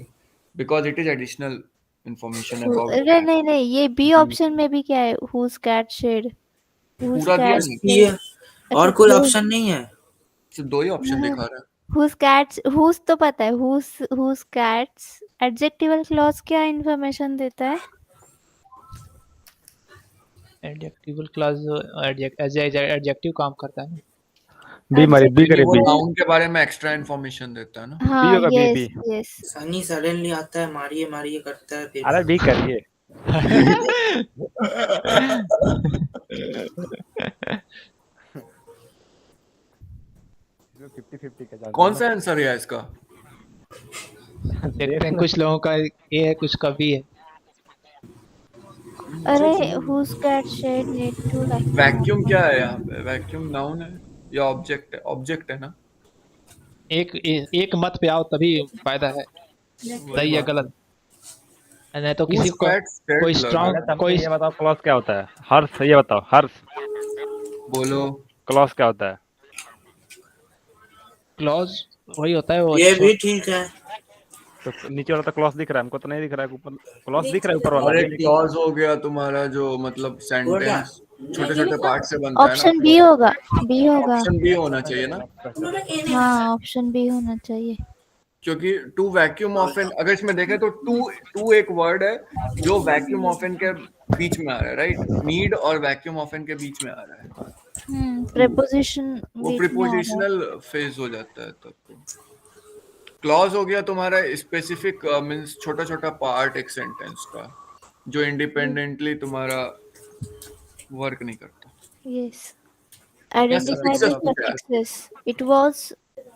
because it is additional information about अरे cat। नहीं, ये B option में भी क्या है? Whose cat shed? Whose पूरा दिया cat नहीं, ये shed? और अच्छा, कोई दो। ऑप्शन नहीं है? सिर्फ दो ही ऑप्शन हाँ, दिखा रहा है। whose cats? whose तो पता है, whose cats? Adjectival clause क्या इंफॉर्मेशन देता है? एडजेक्टिवल क्लॉज एडजेक्टिव काम करता है ना। बी मारी, बी यानी करे वो बी। नाउन के बारे में एक्स्ट्रा इंफॉर्मेशन देता है ना। बी हाँ, होगा, B yes B. Yes. Sunny suddenly आता है, मारिए मारिए करता है, फिर अरे बी करिए। 50-50 का चांस कौन है सा आंसर है इसका? देखते हैं, कुछ लोगों का ए है, कुछ का बी है। अरे whose cat shed need to vacuum vacuum often? क्या है यहाँ पे? वैक्यूम नाउन है या ऑब्जेक्ट है? ऑब्जेक्ट है ना। एक मत पे आओ तभी फायदा है, वही सही या बात गलत। नहीं तो है। किसी Whose को cat said कोई लग अरे स्ट्रांग तब कोई ये बताओ क्लॉज क्या होता है? हर्ष, ये बताओ हर्ष, बोलो। क्लॉज क्या होता है? क्लॉज वही होता है वो ये भी ठीक है। तो नीचे वाला तो क्लॉज दिख रहा है, हमको तो नहीं दिख रहा है। ऊपर क्लॉज दिख रहा है, ऊपर वाला और भी, एक लेकिन क्लॉज हो गया तुम्हारा जो मतलब सेंटेंस छोटे छोटे पार्ट से बनता है ना। ऑप्शन बी होगा, बी होगा। ऑप्शन बी होना चाहिए ना, हाँ, ऑप्शन बी होना चाहिए। क्योंकि टू वैक्यूम ऑफन, अगर इसमें देखें तो टू एक वर्ड है जो वैक्यूम ऑफन के बीच में आ रहा है, राइट? नीड और वैक्यूम ऑफन के बीच में आ रहा है, प्रीपोजिशन वो बीच में आ रहा है। प्रीपोजिशनल फेज हो जाता है तब तो। क्लॉज हो गया तुम्हारा स्पेसिफिक, मींस छोटा छोटा पार्ट एक सेंटेंस का जो इंडिपेंडेंटली तुम्हारा वर्क नहीं करता। Yes. या Identify the suffixes कुछ है। suffixes. It was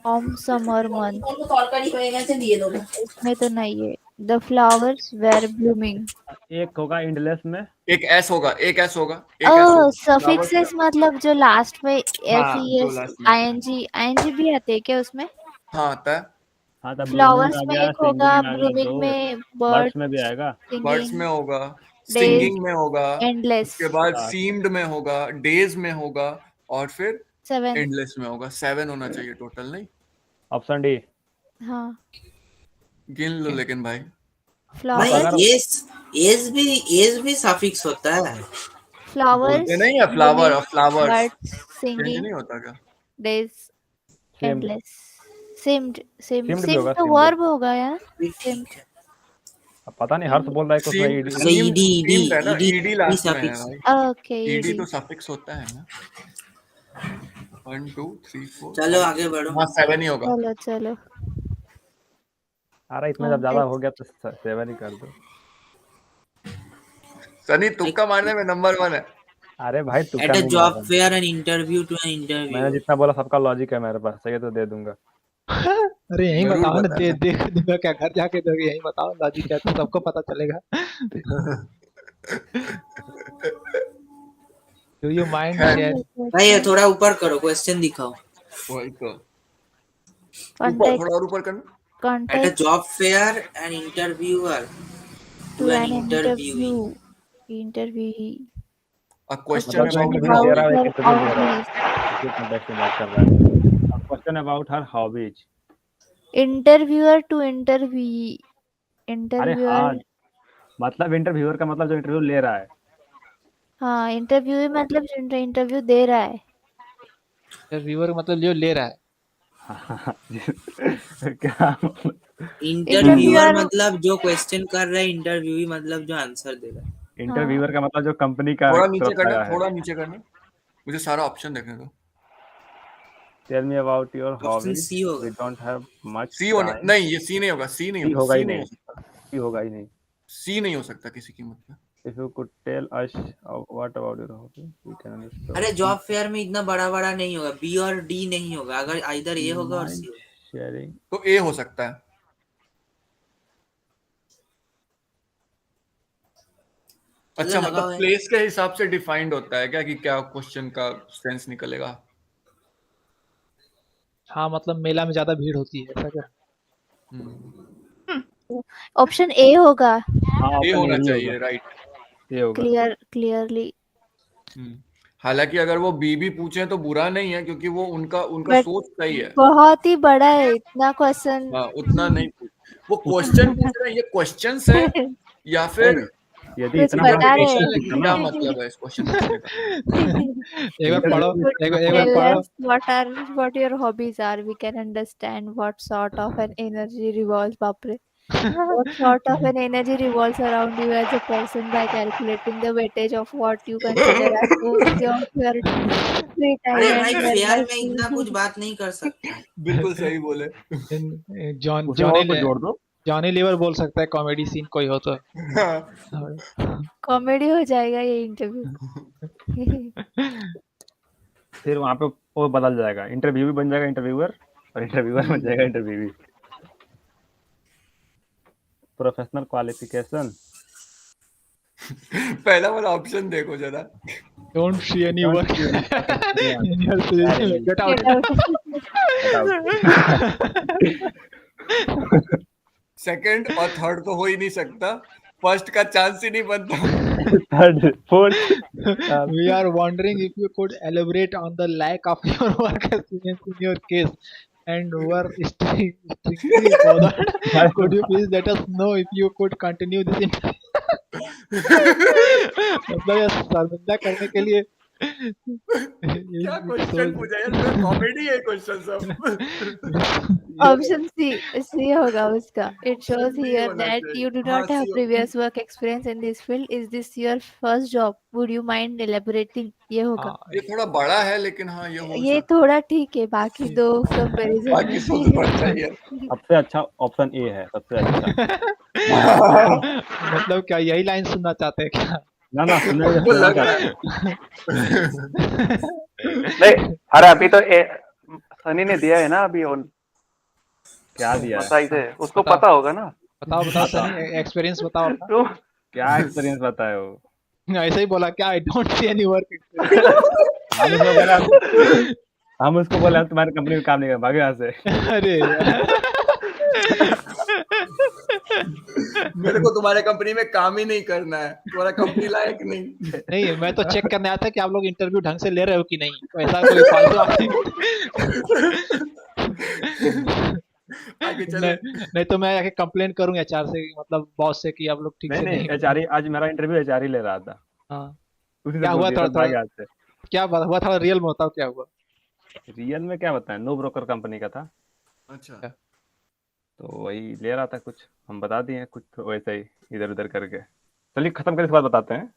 from summer month. उनको तौलकड़ी होएगा से दिए दोगे। इसमें तो नहीं है। The flowers were blooming. एक होगा इंडलेस में। एक एस होगा, एक एस होगा, एक एस Oh, होगा। suffixes मतलब जो लास्ट में हाँ, जो FES, लास्ट में ING भी आते हैं क्या उसमें? हाँ आता है। हाँ तब ब्लूमिंग Flowers आ में गया, एक होगा, सिंगिंग आ गया, blooming दो में बर्ड्स bird में भी आएगा। बर्ड्स singing, में होगा, days, सिंगिंग में होगा, endless, उसके बाद हाँ। सीम्ड में होगा, डेज में होगा और फिर 7. एंडलेस में होगा। 7 होना चाहिए टोटल, नहीं? Option D. हाँ, गिन लो लेकिन भाई। भाई flowers, अगर एज भी सफिक्स होता है। flowers, बोलते नहीं है फ्लावर और blooming, flowers, birds change singing, नहीं होता क्या? days, seemed, endless. Simmed seemed भी होगा, तो सिम्ड। verb होगा यार। भी Simmed. ठीक है। अब पता नहीं हर्ष बोल रहा है कि उसमें सीम्ड, अरे ईडी सीम्ड है ना, ईडी ईडी लास्ट में है सफिक्स। भाई। Okay, ED ED. तो सफिक्स होता है ना। 1 2 3 4 चलो आगे बढ़ो। हाँ 7 ही होगा। चलो। अरे इतना जब ज्यादा हो कॉन्टेक्स्ट गया तो 7 ही कर दो। सनी तुक्का मारने में नंबर 1 है। अरे भाई At तुक्का a नहीं मार job रहा मैं। fair, an interview to an मैंने interview. जितना बोला सबका लॉजिक है मेरे पास, चाहिए तो दे दूंगा। अरे यहीं जरूर बताओ ना, बताना। देख दूंगा क्या, घर जाके दोगे? यहीं बताओ, लॉजिक क्या, तो सबको पता चलेगा। डू यू माइंड खैर, शेयर? भाई ये थोड़ा ऊपर करो, क्वेश्चन दिखाओ। वही तो ऊपर, कॉन्टेक्स्ट थोड़ा और ऊपर करना। At a context job fair, an interviewer to to an an interviewee. Interview A question मतलब जो about इंटरव्यू her दे about रहा है, एक her इंटरव्यू ले रहा है, hobbies. इसी कॉन्टेक्स्ट में बात कर रहा है। Question about her hobbies. Interviewer to interview अरे इंटरव्यूअर हाँ, मतलब इंटरव्यूअर का मतलब जो इंटरव्यू ले रहा है। हाँ, इंटरव्यू मतलब जो इंटरव्यू दे रहा है। इंटरव्यूअर मतलब जो ले रहा है। क्या मतलब? इंटरव्यूअर इंटरव्यूअर मतलब जो क्वेश्चन कर रहा है, इंटरव्यूई मतलब जो आंसर दे रहा है। इंटरव्यूअर का मतलब जो कंपनी का थोड़ा नीचे तरफ करना, आया है। थोड़ा नीचे करना, मुझे सारा ऑप्शन देखने दो। Tell me about your option hobbies, C होगा। We don't have much C होना टाइम। नहीं, ये सी नहीं होगा, सी नहीं सी होगा, होगा सी ही नहीं नहीं, हो सकता, सी होगा ही नहीं। सी नहीं हो सकता किसी कीमत पे। If you could tell us what about your hobby we can understand. अरे जॉब फेयर में इतना बड़ा बड़ा नहीं होगा, बी और डी नहीं होगा, अगर इधर ए होगा और सी माइंड होगा। शेयरिंग। तो ए हो सकता है। अच्छा, चलो मतलब लगाओ है। प्लेस के हिसाब से डिफाइंड होता है क्या, कि क्या क्वेश्चन का सेंस निकलेगा? हाँ, मतलब मेला में ज्यादा भीड़ होती है, ऐसा क्या? ऑप्शन ए होगा हाँ ए ऑप्शन होना ए ही चाहिए, होगा, राइट। ये होगा। क्लियरली। हालांकि अगर वो बी भी पूछे तो बुरा नहीं है, क्योंकि वो उनका उनका बट सोच सही है। बहुत ही बड़ा है, इतना क्वेश्चन। हाँ, उतना नहीं वो क्वेश्चन पूछ रहे हैं, ये क्वेश्चंस है या फिर नहीं, यदि कुछ इतना बड़ा बता रहे इंफॉर्मेशन है, क्वेश्चन कि था क्या ना, मतलब है इस क्वेश्चन पूछने का? एक बार पढ़ो, इंटरव्यू Could एक बार tell पढ़ो। us what your hobbies are. We can understand what sort of an energy revolves. बाप रे. What sort of an energy revolves around you as a person by calculating the weightage of what you consider as worthy of your free time अरे and भाई your fair life. में इतना कुछ बात नहीं कर सकते। बिल्कुल सही बोले। जॉन उसी और को जोड़ दो। जॉनी लीवर बोल सकता है, कॉमेडी सीन कोई हो तो। कॉमेडी हो जाएगा ये इंटरव्यू। फिर वहाँ पे वो बदल जाएगा, इंटरव्यू भी बन जाएगा इंटरव्यूअर, और इंटरव्यूअर बन जाएगा इंटरव्यूवी। Professional qualification. पहला वाला ऑप्शन देखो जरा। Don't see any Don't work see any work experience. In your Sorry. Get out. Get out. Second और थर्ड तो हो ही नहीं सकता, फर्स्ट का चांस ही नहीं बनता। Third, fourth. We are wondering if you could elaborate on the lack of your work experience in your case and were strictly bothered. Could you please let us know if you could continue this interview? मतलब ये शर्मिंदा करने के लिए क्या question पूछा यार, comedy है क्वेश्चन सब। ऑप्शन सी होगा उसका. It shows C here होना that चाहिए। you do हाँ, not have C previous work experience in this field. Is this your first job? Would you mind elaborating? ये होगा. ये थोड़ा बड़ा है, लेकिन हाँ ये हो ये सकता थोड़ा ठीक है, बाकी दो है। कंपैरिजन बाकी तो गड़बड़ चाहिए। सबसे अच्छा ऑप्शन ए है, सबसे अच्छा। मतलब क्या यही लाइन सुनना चाहते हैं क्या? ना सुनने हमको सुनना लग रहा चाहते है। हैं। नहीं, अरे अभी तो सनी ने दिया है ना अभी, और क्या दिया है? बताई थे उसको, बताओ। पता होगा ना। बताओ सनी, एक्सपीरियंस बताओ अपना। तो क्या एक्सपीरियंस बताए वो? ऐसे ही बोला क्या, I don't see any work experience. हम उसको बोले हम तुम्हारी कंपनी में काम नहीं कर, भागे यहाँ से। अरे यार। मेरे को तुम्हारे कंपनी में काम ही नहीं करना है, तुम्हारा कंपनी लायक नहीं। नहीं, मैं तो चेक करने आया था कि आप लोग इंटरव्यू ढंग से ले रहे हो कि नहीं, तो ऐसा कोई फालतू आगे चले। नहीं तो मैं आके कंप्लेन करूंगा एचआर से, मतलब बॉस से, कि आप लोग ठीक से नहीं एचआरई, आज मेरा इंटरव्यू एचआरई ले रहा था। हाँ, उसी से क्या बोल हुआ? दिया, थोड़ा भाग यहाँ से। क्या बात हुआ? थोड़ा रियल में बताओ क्या हुआ। रियल में क्या बताएं, नो ब्रोकर कंपनी का था, अच्छा, तो वही ले रहा था कुछ, हम बता दिए कुछ तो वैसे ही इधर उधर करके। चलिए खत्म करने के बाद बताते हैं।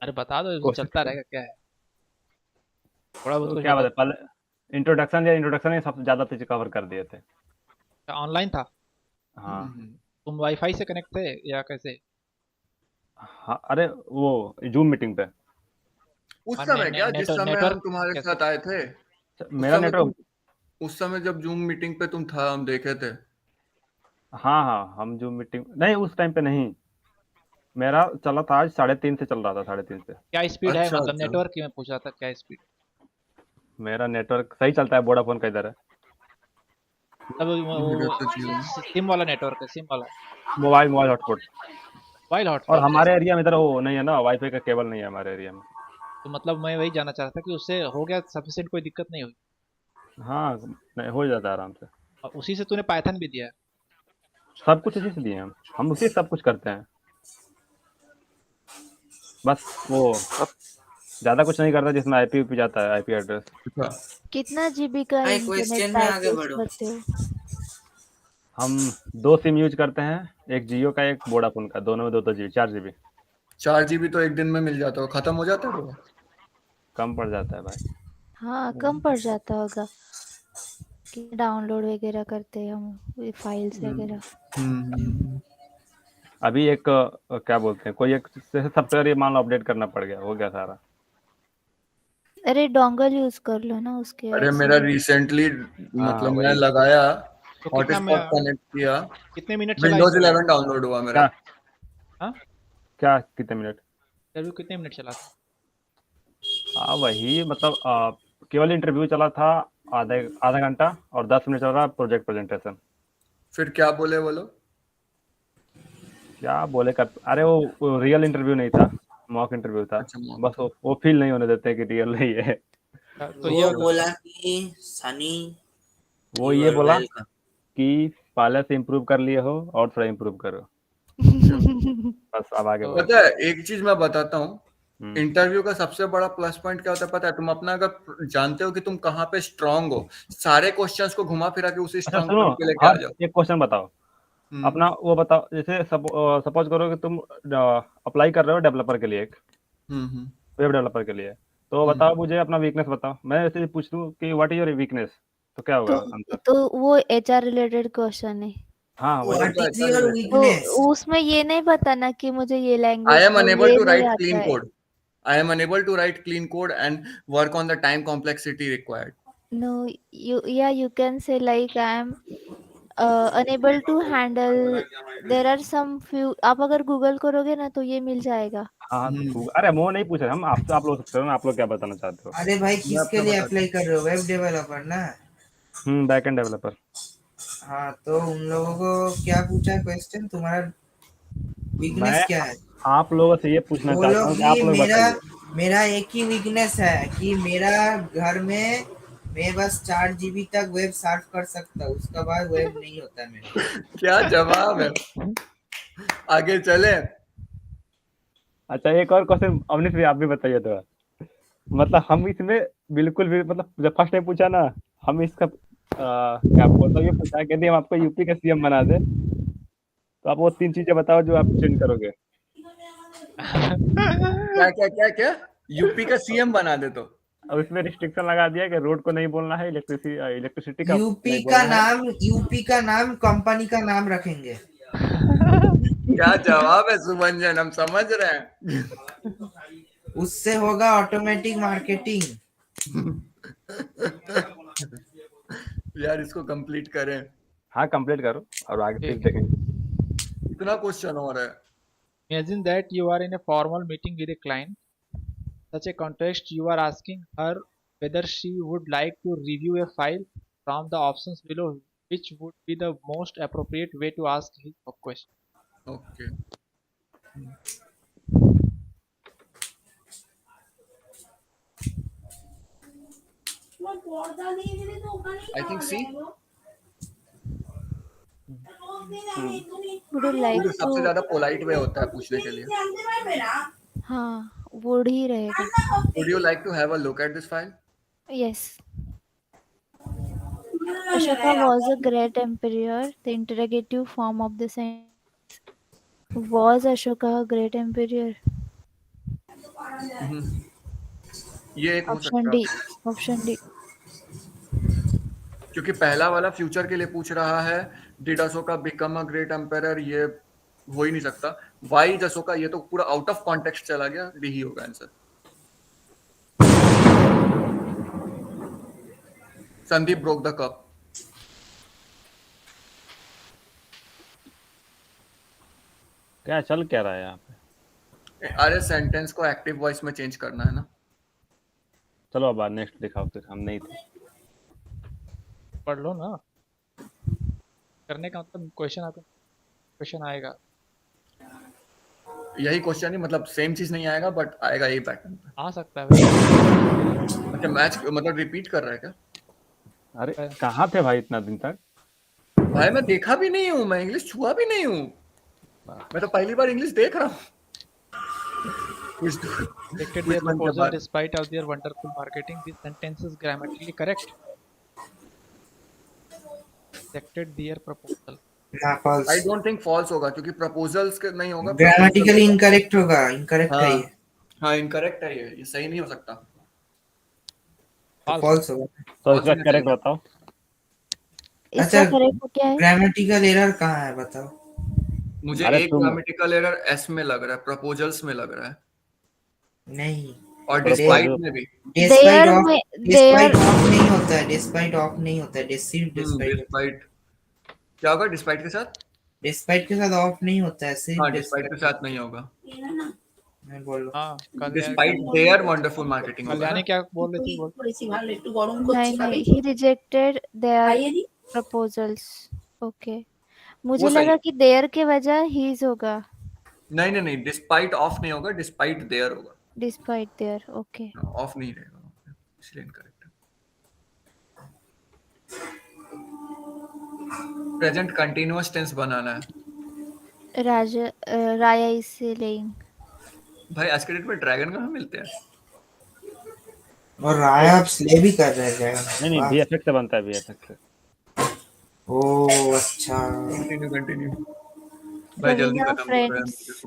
अरे बता दो, कोशिश चलता करो। रहेगा, क्या है थोड़ा बहुत तो कुछ क्या बता। बताए, पहले इंट्रोडक्शन ही सबसे ज्यादा चीज कवर कर दिए थे। ऑनलाइन था? हाँ तुम वाईफाई से कनेक्ट थे या कैसे? हाँ, अरे वो जूम मीटिंग पे उस और समय क्या, जिस समय हम नेटवर्क तुम्हारे कैसे? साथ आए थे, उस मेरा समय तुम नेटवर्क, उस समय जब जूम मीटिंग पे तुम था, हम देखे थे। हाँ हाँ, हम जूम मीटिंग नहीं, उस टाइम पे नहीं, मेरा चला था आज 3:30 से, चल रहा था 3:30 से। क्या स्पीड है, अच्छा मतलब अच्छा। नेटवर्क की मैं पूछ रहा था, क्या स्पीड? मेरा नेटवर्क सही चलता है, वोडाफोन का इधर है। मतलब मेरा वो तो जियो। सिम वाला नेटवर्क है, सिम वाला मोबाइल हॉटस्पॉट। मोबाइल और हॉटस्पॉट। हमारे एरिया में इधर वो नहीं है ना, वाईफाई का केबल नहीं है हमारे एरिया में। तो मतलब मैं वही जानना चाह रहा था कि उससे हो गया सफिशिएंट, कोई दिक्कत नहीं हुई? हाँ, नहीं, हो जाता है आराम से। और उसी से तूने पाइथन भी दिया है? सब कुछ उसी से दिए हम उसी से सब कुछ करते हैं। बस वो ज्यादा कुछ नहीं करता, जिसमें आईपी ऊपी जाता है, आईपी एड्रेस। अच्छा, कितना जीबी का भाई इंटरनेट क्वेश्चन में आगे पैकेज बढ़ो। करते हो? हम 2 सिम यूज करते हैं, एक जियो का, एक वोडाफोन का, दोनों में 2-2 जीबी, 4 जीबी। 4 GB तो एक दिन में मिल जाता हो, खत्म हो जाता है वो। कम पड़ जाता है भाई। हाँ, कम पड़ जाता होगा कि डाउनलोड वगैरह करते हैं हम फाइल्स वगैरह। हम्म। अभी एक क्या बोलते हैं, कोई एक सॉफ्टवेयर ये मान लो अपडेट करना पड़ गया, हो गया सारा। अरे डोंगल यूज कर लो ना उसके अरे ऐसे। मेरा रिसेंटली, हाँ मतलब मैं वही। लगाया, तो हॉटस्पॉट कनेक्ट किया, कितने मिनट चला विंडोज इंटरव्यू? 11 डाउनलोड हुआ मेरा। क्या हाँ, क्या कितने मिनट? इंटरव्यू कितने मिनट चला था? हाँ वही, मतलब केवल इंटरव्यू चला था आधे आधा घंटा, और 10 मिनट चल रहा प्रोजेक्ट प्रेजेंटेशन। फिर क्या बोले वो लोग? क्या बोले कर, अरे वो रियल इंटरव्यू नहीं था, मॉक इंटरव्यू था। अच्छा मौत बस था। वो फील नहीं होने देते कि रियल नहीं है। तो वो ये बोला कि सनी वो यू ये आर बोला वेलकम। कि पहले से इम्प्रूव कर लिए हो और थोड़ा इम्प्रूव करो, बस अब आगे तो बढ़ो। पता है, एक चीज मैं बताता हूँ, हम्म। इंटरव्यू का सबसे बड़ा प्लस पॉइंट क्या होता है पता है? तुम अपना अगर जानते हो कि तुम कहाँ पे स्ट्रांग हो, सारे क्वेश्चंस को घुमा फिरा के उसी अच्छा स्ट्रांग सुनो, पॉइंट पे लेके आ हर जाओ। एक क्वेश्चन बताओ हम्म अपना, वो बताओ, जैसे सपोज करो कि तुम अप्लाई कर रहे हो डेवलपर के लिए, एक हम्म। वेब डेवलपर के लिए, तो बताओ मुझे अपना वीकनेस बताओ। मैं ऐसे ही पूछ लूँ कि व्हाट इज योर वीकनेस, तो क्या होगा तो आंसर? तो वो एचआर रिलेटेड क्वेश्चन है। हाँ वही। व्हाट तो इज ऐसा योर रिलेटेड, तो वीकनेस? उसमें ये नहीं बताना कि मुझे ये आई लैंग्वेज एम में अनेबल ये टू नहीं राइट आता क्लीन है। Code, I am unable to write clean code and work on the time complexity required. No, you can say like I am unable to handle. There are some few. आप अगर Google करोगे ना तो ये मिल जाएगा। हाँ तो अरे हम वो नहीं पूछ रहे, हम आपसे, आप लोग सकते हो ना, आप लोग क्या बताना चाहते हो? अरे भाई मैं किसके अपना लिए बता अप्लाई कर रहे हो? वेब डेवलपर ना? Back end developer. हाँ, तो उन लोगों को क्या पूछा है क्वेश्चन? तुम्हारा वीकनेस मैं क्या है? आप लोगों से ये पूछना बोलो चाहता हूँ कि कि आप लोग मेरा बताइए। मेरा एक ही वीकनेस है कि मेरा घर में मैं बस 4 GB तक वेब सर्फ कर सकता हूँ, उसके बाद वेब नहीं होता मेरा। क्या जवाब है, आगे चले। अच्छा एक और क्वेश्चन अवनीश भी, आप भी बताइए तो। मतलब हम इसमें बिल्कुल भी, मतलब जब फर्स्ट टाइम पूछा ना, हम इसका क्या बोलता, ये पूछा कि यदि हम आपको यूपी का सीएम बना दे, तो आप वो 3 चीजें बताओ जो आप चेंज करोगे। क्या क्या क्या क्या, यूपी का सीएम बना दे तो? अब इसमें रिस्ट्रिक्शन लगा दिया कि रोड को नहीं बोलना है, इलेक्ट्रिसिटी का यूपी नहीं का बोलना है। नाम, यूपी का नाम कंपनी का नाम रखेंगे। क्या जवाब है सुभंजन, हम समझ रहे हैं। उससे होगा ऑटोमेटिक मार्केटिंग। यार इसको कंप्लीट करें, हाँ कंप्लीट करो, और आगे फिर ठीक है। देखेंगे। इतना क्वेश्चन हो रहा है। Imagine that you are in a formal meeting with a client. Such a context, you are asking her whether she would like to review a file. From the options below, which would be the most appropriate way to ask his question? Okay, I think C, Would you like वो सबसे to? ज्यादा polite way होता है पूछने के लिए। हाँ, would ही रहेगा। Would you like to have a look at this file? Yes. Ashoka was a great emperor. The interrogative form of the sentence. Was Ashoka a great emperor? ये एक हो Option सकता D. है, Option D. क्योंकि पहला वाला future के लिए पूछ रहा है, did Ashoka become a great empire, ये हो ही नहीं सकता। वाई अशोका, ये तो पूरा आउट ऑफ कॉन्टेक्स्ट चला गया, डी ही होगा answer. Sandeep broke the cup. क्या चल क्या रहा है यहाँ पे? अरे सेंटेंस को एक्टिव वॉइस में चेंज करना है ना। चलो अब नेक्स्ट दिखाओ, फिर हम नहीं थे। पढ़ लो ना, करने का मतलब क्वेश्चन आता, क्वेश्चन आएगा। यही क्वेश्चन ही, मतलब सेम चीज नहीं आएगा बट आएगा यही पैटर्न पे। आ सकता है वैसे। अच्छा मैच मतलब रिपीट कर रहा है क्या? अरे कहाँ थे भाई इतना दिन तक? भाई मैं देखा भी नहीं हूँ, मैं इंग्लिश छुआ भी नहीं हूँ, मैं तो पहली बार इंग्लिश देख रहा हूँ। Rejected Which their one के proposal बाद? despite of their wonderful marketing. This sentence is grammatically correct. Rejected their proposal. ना false, I don't think false होगा क्योंकि प्रपोजल्स के नहीं होगा। ग्रामेटिकली इनकरेक्ट होगा, इनकरेक्ट है ये, हाँ इनकरेक्ट है, ये सही नहीं हो सकता। False. फॉल्स होगा। तो False इसका होना करेक्ट चाहिए। बताओ। इसका करेक्ट क्या है? ग्रामेटिकल एरर कहाँ है बताओ? मुझे अरे एक तुम ग्रामेटिकल एरर एस में लग रहा है, प्रपोजल्स में लग रहा है, नहीं, और Proposal- डिस्पाइट में भी। डिस्पाइट There ऑफ, में डिस्पाइट there ऑफ नहीं होता है, डिस्पाइट ऑफ नहीं होता है, सिर्फ डिस्पाइट होता है। डिस्पाइट क्या होगा डिस्पाइट के साथ? डिस्पाइट के साथ ऑफ नहीं होता है, सिर्फ हाँ डिस्पाइट के डिस्पाइट। साथ नहीं होगा। मैं बोलो हाँ कल्याण डिस्पाइट देयर वंडरफुल मार्केटिंग होगा ना। कल्याणी क्या बोल रही थी बोल। नहीं, he rejected their proposals. Okay. मुझे वो सही लगा है। कि देयर के वजह हीज होगा, नहीं नहीं नहीं, डिस्पाइट ऑफ नहीं होगा, डिस्पाइट देयर होगा, डिस्पाइट देयर। ओके। ऑफ नहीं रहेगा, इसलिए इनकरेक्ट है। प्रेजेंट कंटीन्यूअस टेंस बनाना है। राया इज सेलिंग। भाई आज के डेट में ड्रैगन कहाँ मिलते हैं? और राया आप स्ले भी कर रहे हैं। नहीं VFX से बनता है, VFX से। ओ अच्छा, कंटिन्यू भाई जल्दी खत्म हो रहा है।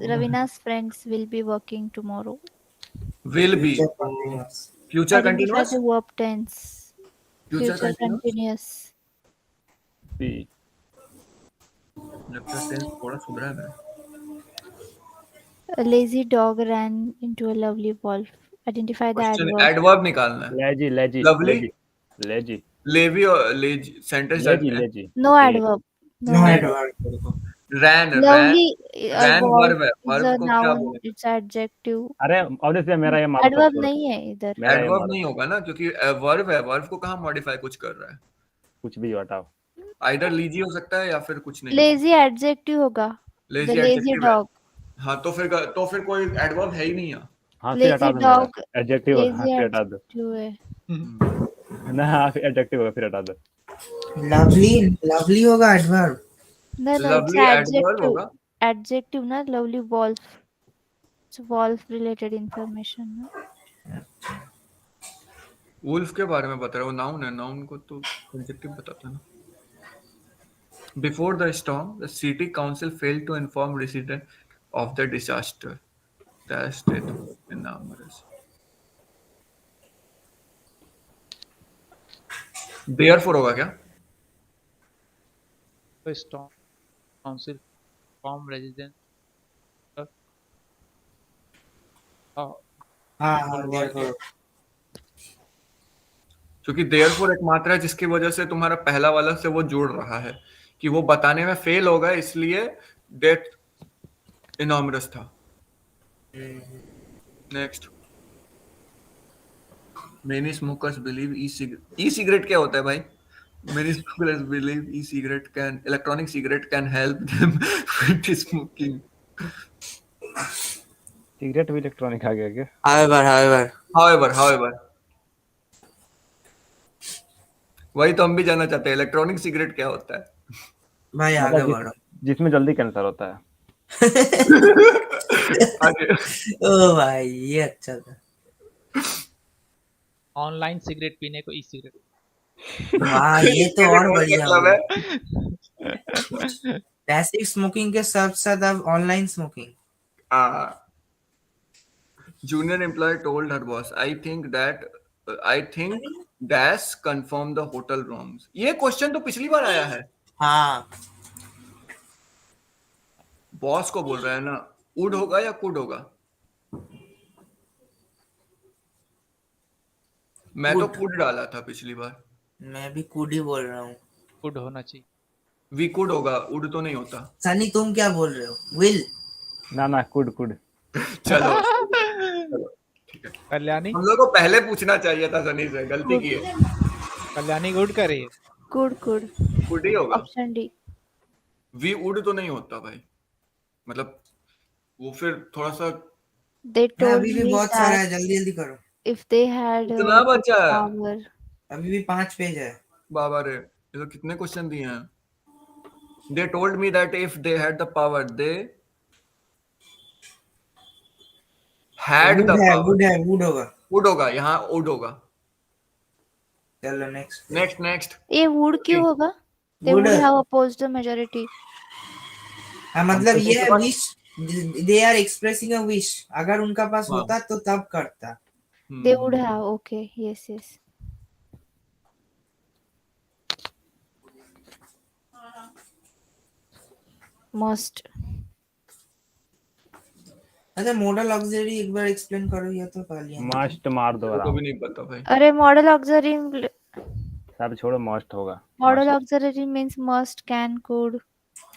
Ravina's friends will be working tomorrow. Will be future Identify continuous, the verb tense. Future Future continuous. continuous. सी लगता है टेंस थोड़ा सुधरा है मेरा। A lazy dog ran into a lovely wolf. Identify the question adverb. Adverb निकालना है। Lazy lazy Lovely? Lazy लेवी और लेज sentence lazy lazy No adverb. No No. Adverb. Ran Lovely. Ran Wolf verb है, is वर्ब a को क्या noun. बोलते It's adjective. अरे ऑब्वियसली मेरा ये मारो Adverb नहीं है इधर. हैं? मेरा ये एडवर्ब मारो, नहीं होगा ना क्योंकि वर्ब है, वर्ब को कहाँ मॉडिफाई कुछ कर रहा है। कुछ भी हटाओ। आइदर लीजी हो सकता है या फिर कुछ नहीं। Lazy adjective होगा. लेजी The lazy एडजेक्टिव है। dog. हाँ तो फिर कोई एडवर्ब है ही नहीं यहाँ। हाँ फिर हटा Lazy दो मेरा dog. एडजेक्टिव, हाँ Lazy फिर हटा दो adjective है. ना, हाँ एडजेक्टिव होगा फिर हटा दो। लवली, लवली होगा adverb. No, it's lovely adverb adjective. होगा। Adjective ना, lovely wolf. It's wolf related information. ना? वुल्फ के बारे में बता रहा हूँ, नाउन है, नाउन को तो एडजेक्टिव बताता है ना। Before the storm, the city council failed to inform residents of the disaster. Dash death in numbers. Therefore होगा क्या? तो स्टॉर्म काउंसिल फॉर्म रेजिडेंस। हाँ देखो, क्योंकि therefore एक मात्रा है जिसकी वजह से तुम्हारा पहला वाला से वो जुड़ रहा है कि वो बताने में फेल होगा, इसलिए डेथ इनॉमरस था। Next, many smokers believe e cigarette क्या होता है भाई? Many smokers believe e cigarette can, electronic cigarette can help them quit smoking. Cigarette भी इलेक्ट्रॉनिक आ गया क्या? However, वही तो हम भी जानना चाहते हैं, इलेक्ट्रॉनिक सिगरेट क्या होता है? भाई आगे मतलब बढ़ो। जिसमें जल्दी कैंसर होता है। आगे। ओ भाई ये अच्छा था। ऑनलाइन सिगरेट पीने को ई सिगरेट। वाह ये तो और बढ़िया मतलब है। है पैसिव स्मोकिंग के साथ साथ अब online smoking. junior employee told her boss, I think dash confirm the hotel rooms. ये क्वेश्चन तो पिछली बार आया है। हाँ बॉस को बोल रहा है ना, वुड होगा या कुड होगा? मैं तो Would. कुड डाला था पिछली बार। मैं भी कुड ही बोल रहा हूँ। कुड होना चाहिए। वी कुड होगा, वुड तो नहीं होता। सनी तुम क्या बोल रहे हो? विल। ना कुड कुड। चलो चलो ठीक है। कल्याणी हम लोग को पहले पूछना चाहिए था सनी से, गलती की है। कल्याणी गुड करे। Good, good. कुड ही होगा। Option D. वी वुड तो नहीं होता भाई, मतलब वो फिर थोड़ा सा। They मैं told अभी भी me बहुत सारा that है, जल्दी जल्दी करो। if they had इतना बचा है? power, अभी भी 5 पेज है। बाबा रे, ये तो कितने क्वेश्चन दिए हैं। They told me that if they had the power, they had would the है, power. वुड है, वुड होगा। वुड होगा, यहाँ वुड होगा। चलो नेक्स्ट। नेक्स्ट ये would क्यों होगा? They Would. would have opposed the majority. हाँ मतलब ये उनके है पास- wish, they are expressing a wish. अगर उनका पास हाँ। होता तो तब करता। They would have. Okay. Yes, yes. Must. अच्छा मॉडल ऑक्सिलरी एक बार एक्सप्लेन करो, या तो पढ़ लिया। मस्ट मार दो मेरे को आराम। भी नहीं पता भाई। अरे model auxiliary सब छोड़ो, मस्ट होगा। model Must. auxiliary means must, can, could.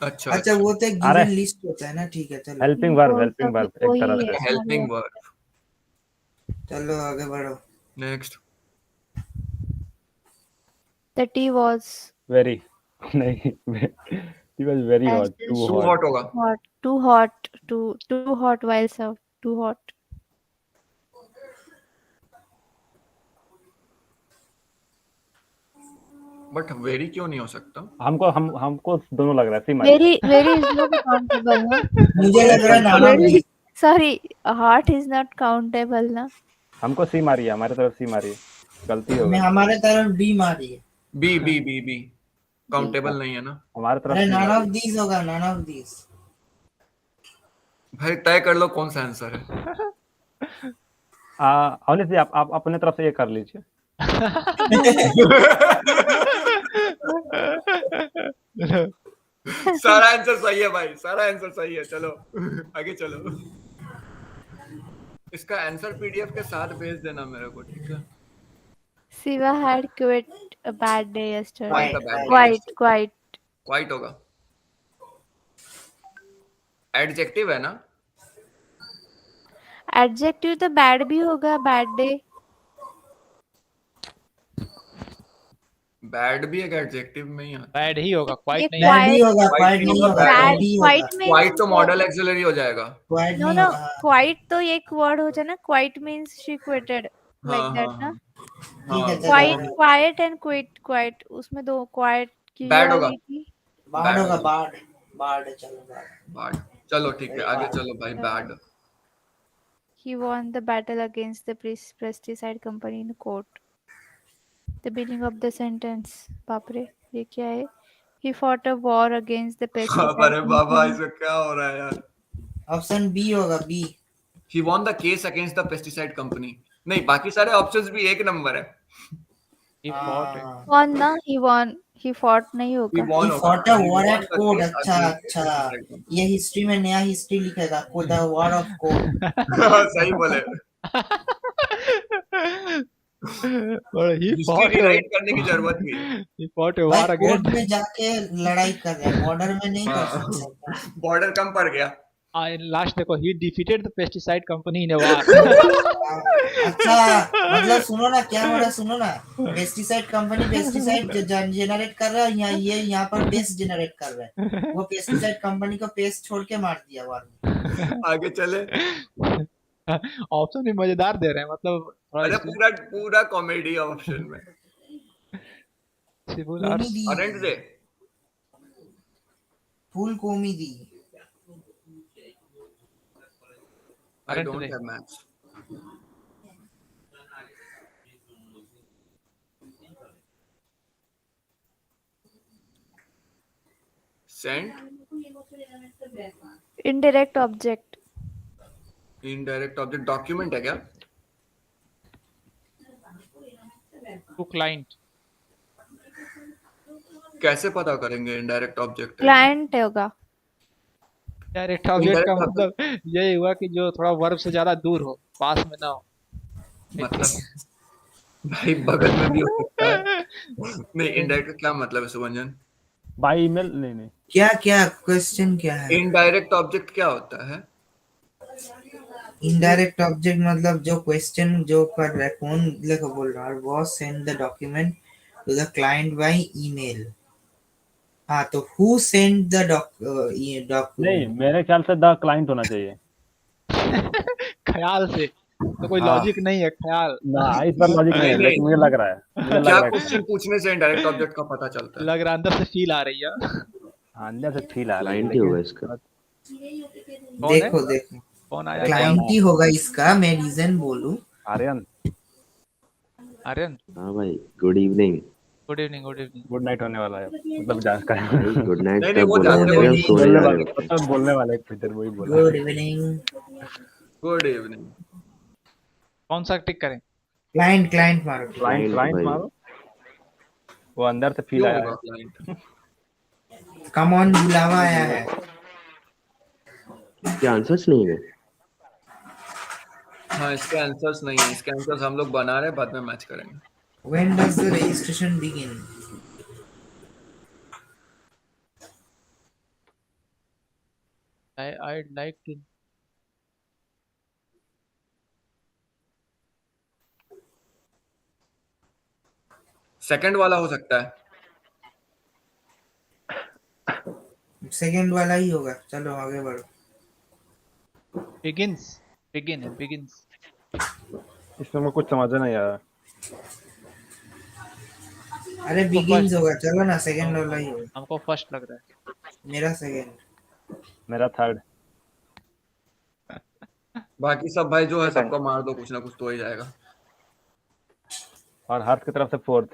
अच्छा अच्छा वो तो एक अरे। गिवन लिस्ट होता है ना, ठीक है चलो। हेल्पिंग वो वर्ब सब एक वही तरह है, से। Helping model verb. चलो आगे बढ़ो। Next. The tea was very नहीं he was very hot, too too hot. Hot होगा। hot, too hot, too hot while served, too hot. But very क्यों नहीं हो सकता? हमको दोनों लग रहा है, सी मारी। Very is not countable, ना? मुझे लग रहा है नाना Very, sorry, hot is not countable, ना? हमको सी मारी है, हमारे तरफ सी मारी है, गलती मैं होगा। हमारे तरफ डी मारी है। बी काउंटेबल नहीं है ना हमारे तरफ अरे C नन मारी ऑफ है। दीज होगा, नन ऑफ दीज। भाई तय कर लो कौन सा आंसर है। अवनीश जी आप अपने तरफ से ये कर लीजिए। सारा आंसर सही है भाई, सारा आंसर सही है। चलो आगे चलो। इसका आंसर पीडीएफ के साथ भेज देना मेरे को, ठीक है? Siva had quite a bad day yesterday. Quite a bad day Quite. Quite होगा। एडजेक्टिव है ना? Adjective तो bad भी होगा, bad day. बैड भी एक एडजेक्टिव में ही आता बैड ही होगा, ये क्वाइट नहीं। बैड ही होगा, Quite क्वाइट नहीं नहीं होगा, होगा, bad बैड ही होगा। Quite है। means क्वाइट तो मॉडल एक्सिलरी हो जाएगा। क्वाइट no नहीं no. होगा। Quite तो एक word हो जाए ना. Quite means she quitted, like हाँ that, हाँ ना? ठीक है चलो। Quiet and quit. उसमें दो quiet की Bad वाली होगा। थी. बाढ़ Bad होगा, होगा। बाढ़। बाढ़ चलो बाढ़। बैड। चलो ठीक है, आगे चलो भाई। Bad. He won the battle against the pesticide company in court. The beginning of the sentence. बाप रे, ये क्या है? He fought a war against the pesticide अरे बाबा, company. इसमें क्या हो रहा है यार? ऑप्शन बी होगा, B. He won the case against the pesticide company. नहीं, बाकी सारे ऑप्शंस भी एक नंबर है। He fought it. Won ना? He won. He fought नहीं He होगा. won He होगा। fought a He war won at the court। case अच्छा against the अच्छा, pesticide company। ये हिस्ट्री में नया हिस्ट्री लिखेगा, code the war of code. सही बोले। But he history fought rewrite करने की जरूरत नहीं है। he fought a भाई war कोर्ट against. में जाके लड़ाई कर रहे हैं, बॉर्डर में नहीं कर सकते। बॉर्डर कम पड़ गया। Last देखो, he defeated the pesticide company in a war. अच्छा मतलब सुनो ना, क्या हो रहा है सुनो ना। पेस्टिसाइड कंपनी पेस्टिसाइड जनरेट कर रहा है, ये यहाँ पर पेस्ट जनरेट कर रहा है। वो पेस्टिसाइड कंपनी को पेस्ट छोड़ के मार दिया वार में। आगे चले। ऑप्शन भी मजेदार दे रहे हैं, मतलब थोड़ा अरे इसमें पूरा कॉमेडी ऑप्शन में। civil कोमी arts. दी, अरेंट दे। फुल कोमी दी। I Current don't day. have maths. Sent, Indirect object. indirect object, document है क्या? To client. कैसे पता करेंगे indirect object है? Client होगा. डायरेक्ट ऑब्जेक्ट का Indirect मतलब यही हुआ कि जो थोड़ा वर्ब से ज्यादा दूर हो, पास में ना हो। मतलब भाई बगल में भी हो सकता है। नहीं, इनडायरेक्ट का क्या मतलब है सुभंजन? बाय ईमेल नहीं क्या क्या क्वेश्चन क्या है? इनडायरेक्ट ऑब्जेक्ट क्या होता है? इनडायरेक्ट ऑब्जेक्ट मतलब जो क्वेश्चन जो कर रहा है, कौन लेकर बोल रहा है, was send the document to the client by email. हाँ, तो हु सेंड द नहीं, डॉक्यूमेंट? मेरे ख्याल से द क्लाइंट होना चाहिए। ख्याल से तो कोई हाँ। लॉजिक नहीं है, ख्याल। ना इस बार लॉजिक नहीं है, नहीं, लेकिन मुझे लग रहा है क्या क्वेश्चन पूछने से इनडायरेक्ट ऑब्जेक्ट का पता चलता है? लग रहा है अंदर से फील आ रही है। हाँ, अंदर से फील आ रही है, क्लाइंट ही होगा लेकिन इसका। कौन है? देखो देखो, कौन आया? क्लाइंट ही होगा इसका। मैं रीजन बोलूं? आर्यन आर्यन, हाँ भाई, good evening. Good evening, good evening. Good night होने वाला है, मतलब जान का भाई गुड नाइट नहीं, नहीं, तब वो बोला जाते था वक्त जब सोने बोलने जा रहे वाले होते हैं। मतलब बोलने वाले फिर वही बोला। Good evening. Good evening. कौन सा टिक करें? क्लाइंट क्लाइंट मारो। क्लाइंट क्लाइंट भाई। मारो, वो अंदर से फील क्यों आया होगा है। क्लाइंट? कम ऑन, बुलावा आया है। इसके आंसर्स नहीं है। हाँ, इसके आंसर्स नहीं है, इसके आंसर्स हम लोग बना रहे हैं, बाद में मैच करेंगे। When does the registration begin? I'd like to. Second वाला हो सकता है। सेकेंड वाला ही होगा। चलो आगे बढ़ो। Begins. Begin है, begins. इसमें मुझे कुछ समझ नहीं आया। अरे बिगिंस होगा। चलो ना, सेकेंड वाला ही होगा। हमको फर्स्ट लग रहा है। मेरा सेकेंड। मेरा थर्ड। बाकी सब भाई जो है सबको मार दो, कुछ ना कुछ तो हो ही जाएगा। और हर्ष की तरफ से फोर्थ।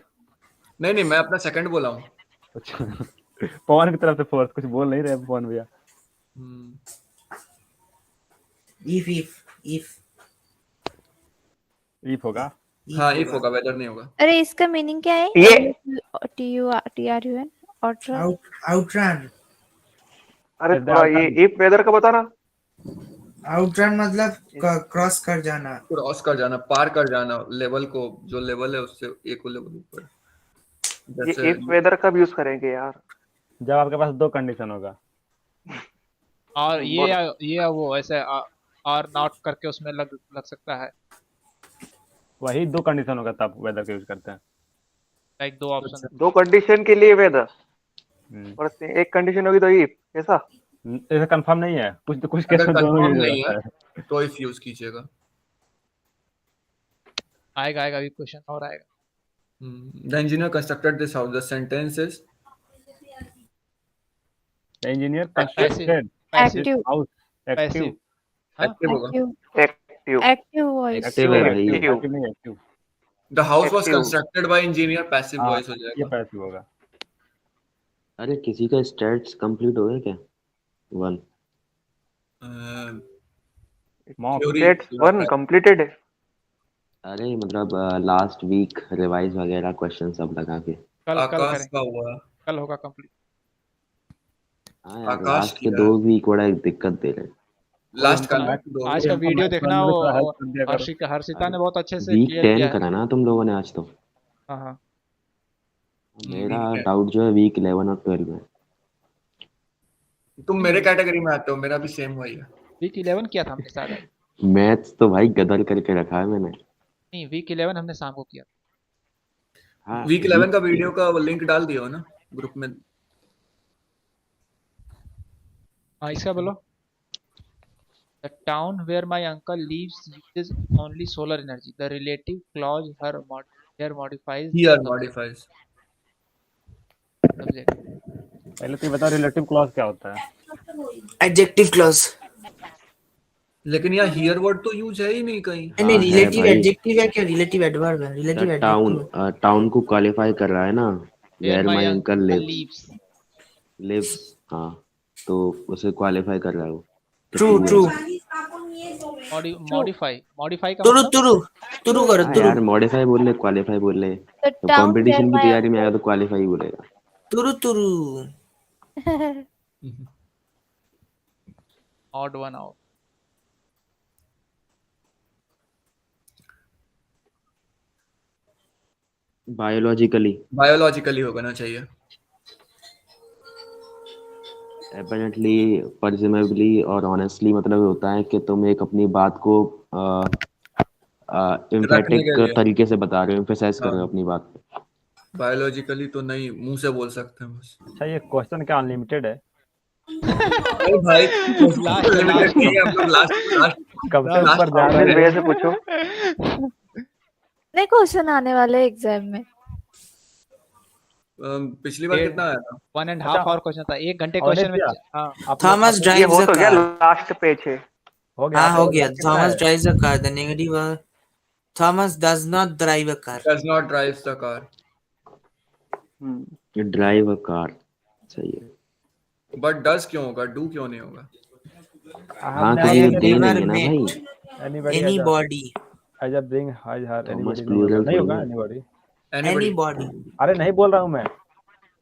नहीं, नहीं, मैं अपना सेकंड बोला हूँ। अच्छा पवन की तरफ से फोर्थ। कुछ बोल नहीं रहे पवन भैया। इफ ईफ होगा। हाँ, इफ होगा, वेदर नहीं होगा। अरे इसका मीनिंग क्या है? ये TURUN आउटरन। आउटरन। अरे थोड़ा ये इफ वेदर का बताना। आउटरन मतलब क्रॉस कर जाना। क्रॉस कर जाना, पार कर जाना लेवल को, जो लेवल है उससे एक लेवल ऊपर। ये इफ वेदर कब यूज करेंगे यार? जब आपके पास दो कंडीशन होगा। और ये वो ऐसे और नॉट करके उसमें लग सकता है। वही दो कंडीशन होगा तब वेदर का यूज करते हैं। लाइक दो ऑप्शन। दो कंडीशन के लिए वेदर और एक कंडीशन होगी तो इफ, ऐसा? ऐसा कंफर्म नहीं है, कुछ केस अगर में दोनों कंफर्म यूज नहीं होता है तो इफ यूज कीजिएगा। आएगा अभी क्वेश्चन और आएगा। The engineer constructed this house. The sentence is The engineer Passive. constructed Active. this house. Passive. active होगा। एक्टिव। Active voice. एक्टिव है भाई। Active नहीं active। The house was Active. constructed by engineer, passive हाँ, voice हो ये जाएगा। Passive होगा। अरे किसी का स्टैट्स कंप्लीट हो गया क्या? 1 मॉक Theory स्टेट्स पूरा 1 कंप्लीटेड है। अरे मतलब लास्ट वीक रिवाइज वगैरह क्वेश्चन सब लगा के। कल आकाश करें। का हुआ। कल होगा कंप्लीट। हाँ यार, आकाश लास्ट के किया। 2 वीक बड़ा एक दिक्कत दे रहे हैं। लास्ट का हमको ना मैथ- दो। आज का हमको वीडियो मैथ देखना, वाले वो थोड़ा हेल्प कर दिया करो। हर्षिता ने बहुत अच्छे से वीक क्लियर 10 किया है। करा ना तुम लोगों ने आज तो। हाँ हाँ। मेरा week 10। डाउट जो है वीक 11 और 12 में। तुम मेरे कैटेगरी में आते हो, मेरा भी सेम वही है। वीक 11 किया था हमने शायद। मैथ्स तो भाई गदर करके रखा है मैंने। नहीं, वीक 11 हमने शाम को किया। हाँ, वीक 11 का वीडियो का लिंक डाल दिया हो ना ग्रुप में। हाँ, इसका बोलो। The town where my uncle lives uses only solar energy. The relative clause here modifies the Here subject. modifies। पहले तो ये बताओ रिलेटिव क्लॉज क्या होता है? Adjective clause. लेकिन यहाँ हियर वर्ड तो यूज है ही नहीं कहीं। नहीं, है रिलेटिव भाई। एडजेक्टिव है क्या? रिलेटिव एडवर्ब है। Relative adjective. टाउन को क्वालिफाई कर रहा है ना। Where where my my uncle uncle lives. Lives. हाँ, तो उसे क्वालिफाई कर रहा है वो। True true. मॉडिफाई का तुरु मतलब तुरु तुरु करो हाँ तुरु। यार, मॉडिफाई बोल ले, क्वालिफाई बोल ले। The तो town कंपटीशन where की my तैयारी में आएगा तो क्वालिफाई बोलेगा। तुरु तुरु। odd one out. बायोलॉजिकली होना चाहिए। एपरेंटली, प्रिजमेबली और ऑनेस्टली मतलब होता है कि तुम एक अपनी बात को रखने एम्फेटिक के लिए। तरीके से बता रहे हो, एम्फेसाइज कर रहे हो हाँ। अपनी बात पे। बायोलॉजिकली तो नहीं, मुंह से बोल सकते हैं बस। अच्छा ये क्वेश्चन क्या अनलिमिटेड है? अरे भाई लास्ट लिमिटेड नहीं है, हम लोग लास्ट कब से ऊपर जा अपने रहे भैया हैं? से पूछो। नहीं क्वेश्चन आने वाले एग्जाम में। पिछली बार डेढ़- कितना आया था? 1.5 आवर क्वेश्चन था, 1 घंटे अवनीश क्वेश्चन में। भैया, हाँ आप थॉमस ये ड्राइव्स हो अ तो गया, कार। लास्ट पेज है। हो गया? हाँ आपको हो गया। कितना थॉमस है? Drives a car. The negative Thomas does not drive a car. Does not drive the car. Drive a car, सही है। बट डज क्यों होगा, डू क्यों नहीं होगा? हाँ तो I ये have दे never नहीं है ना भाई। met Anybody anybody as a bring has her Thomas anybody नहीं होगा, प्लूरल नहीं थोड़ी होगा ना। anybody। anybody अरे नहीं बोल रहा हूँ मैं,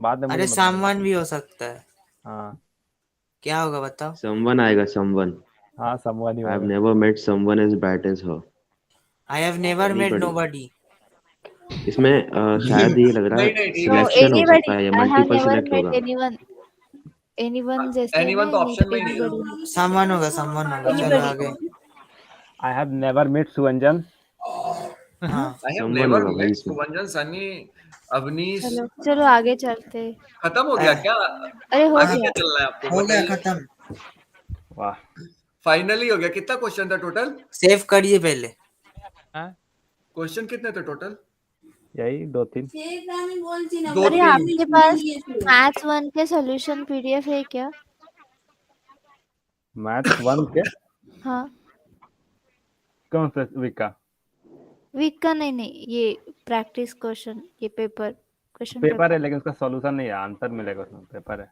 बाद में मुझे अरे मत बोलना। someone भी हो सकता है। हाँ क्या होगा बताओ? समवन आएगा, समवन। हाँ someone ही आई हैव होगा। Never met someone as bad as her. I have never met Anybody. nobody. इसमें शायद ये लग रहा नहीं, है नहीं, ठीक No, है। सिलेक्शन हो सकता anybody. है या I have multiple never select met होगा। anyone. Anyone जैसे Anyone ना तो meet ऑप्शन में ही नहीं है। anybody. someone होगा, someone होगा। चलो Anybody. आगे। I have never met सुअंजन। हाँ I have Someone never होगा भाई met इसमें। सुवंजन, सनी, अवनीश। चलो चलो आगे चलते। खत्म हो गया क्या? अरे हो आगे गया। क्या चलना है आपको हो गया बताइए। खत्म। वाह, फाइनली हो गया। कितना क्वेश्चन था टोटल? सेव करिए पहले। क्वेश्चन कितने थे टोटल? यही 2-3। दो अरे तीन। आपके पास मैथ्स 1 के सॉल्यूशन पीडीएफ है क्या? मैथ्स 1 के हाँ कौन से वीक का? वीक का नहीं, ये प्रैक्टिस क्वेश्चन, ये क्वेश्चन पेपर है लेकिन उसका सॉल्यूशन नहीं है, आंसर मिलेगा उसमें, पेपर है,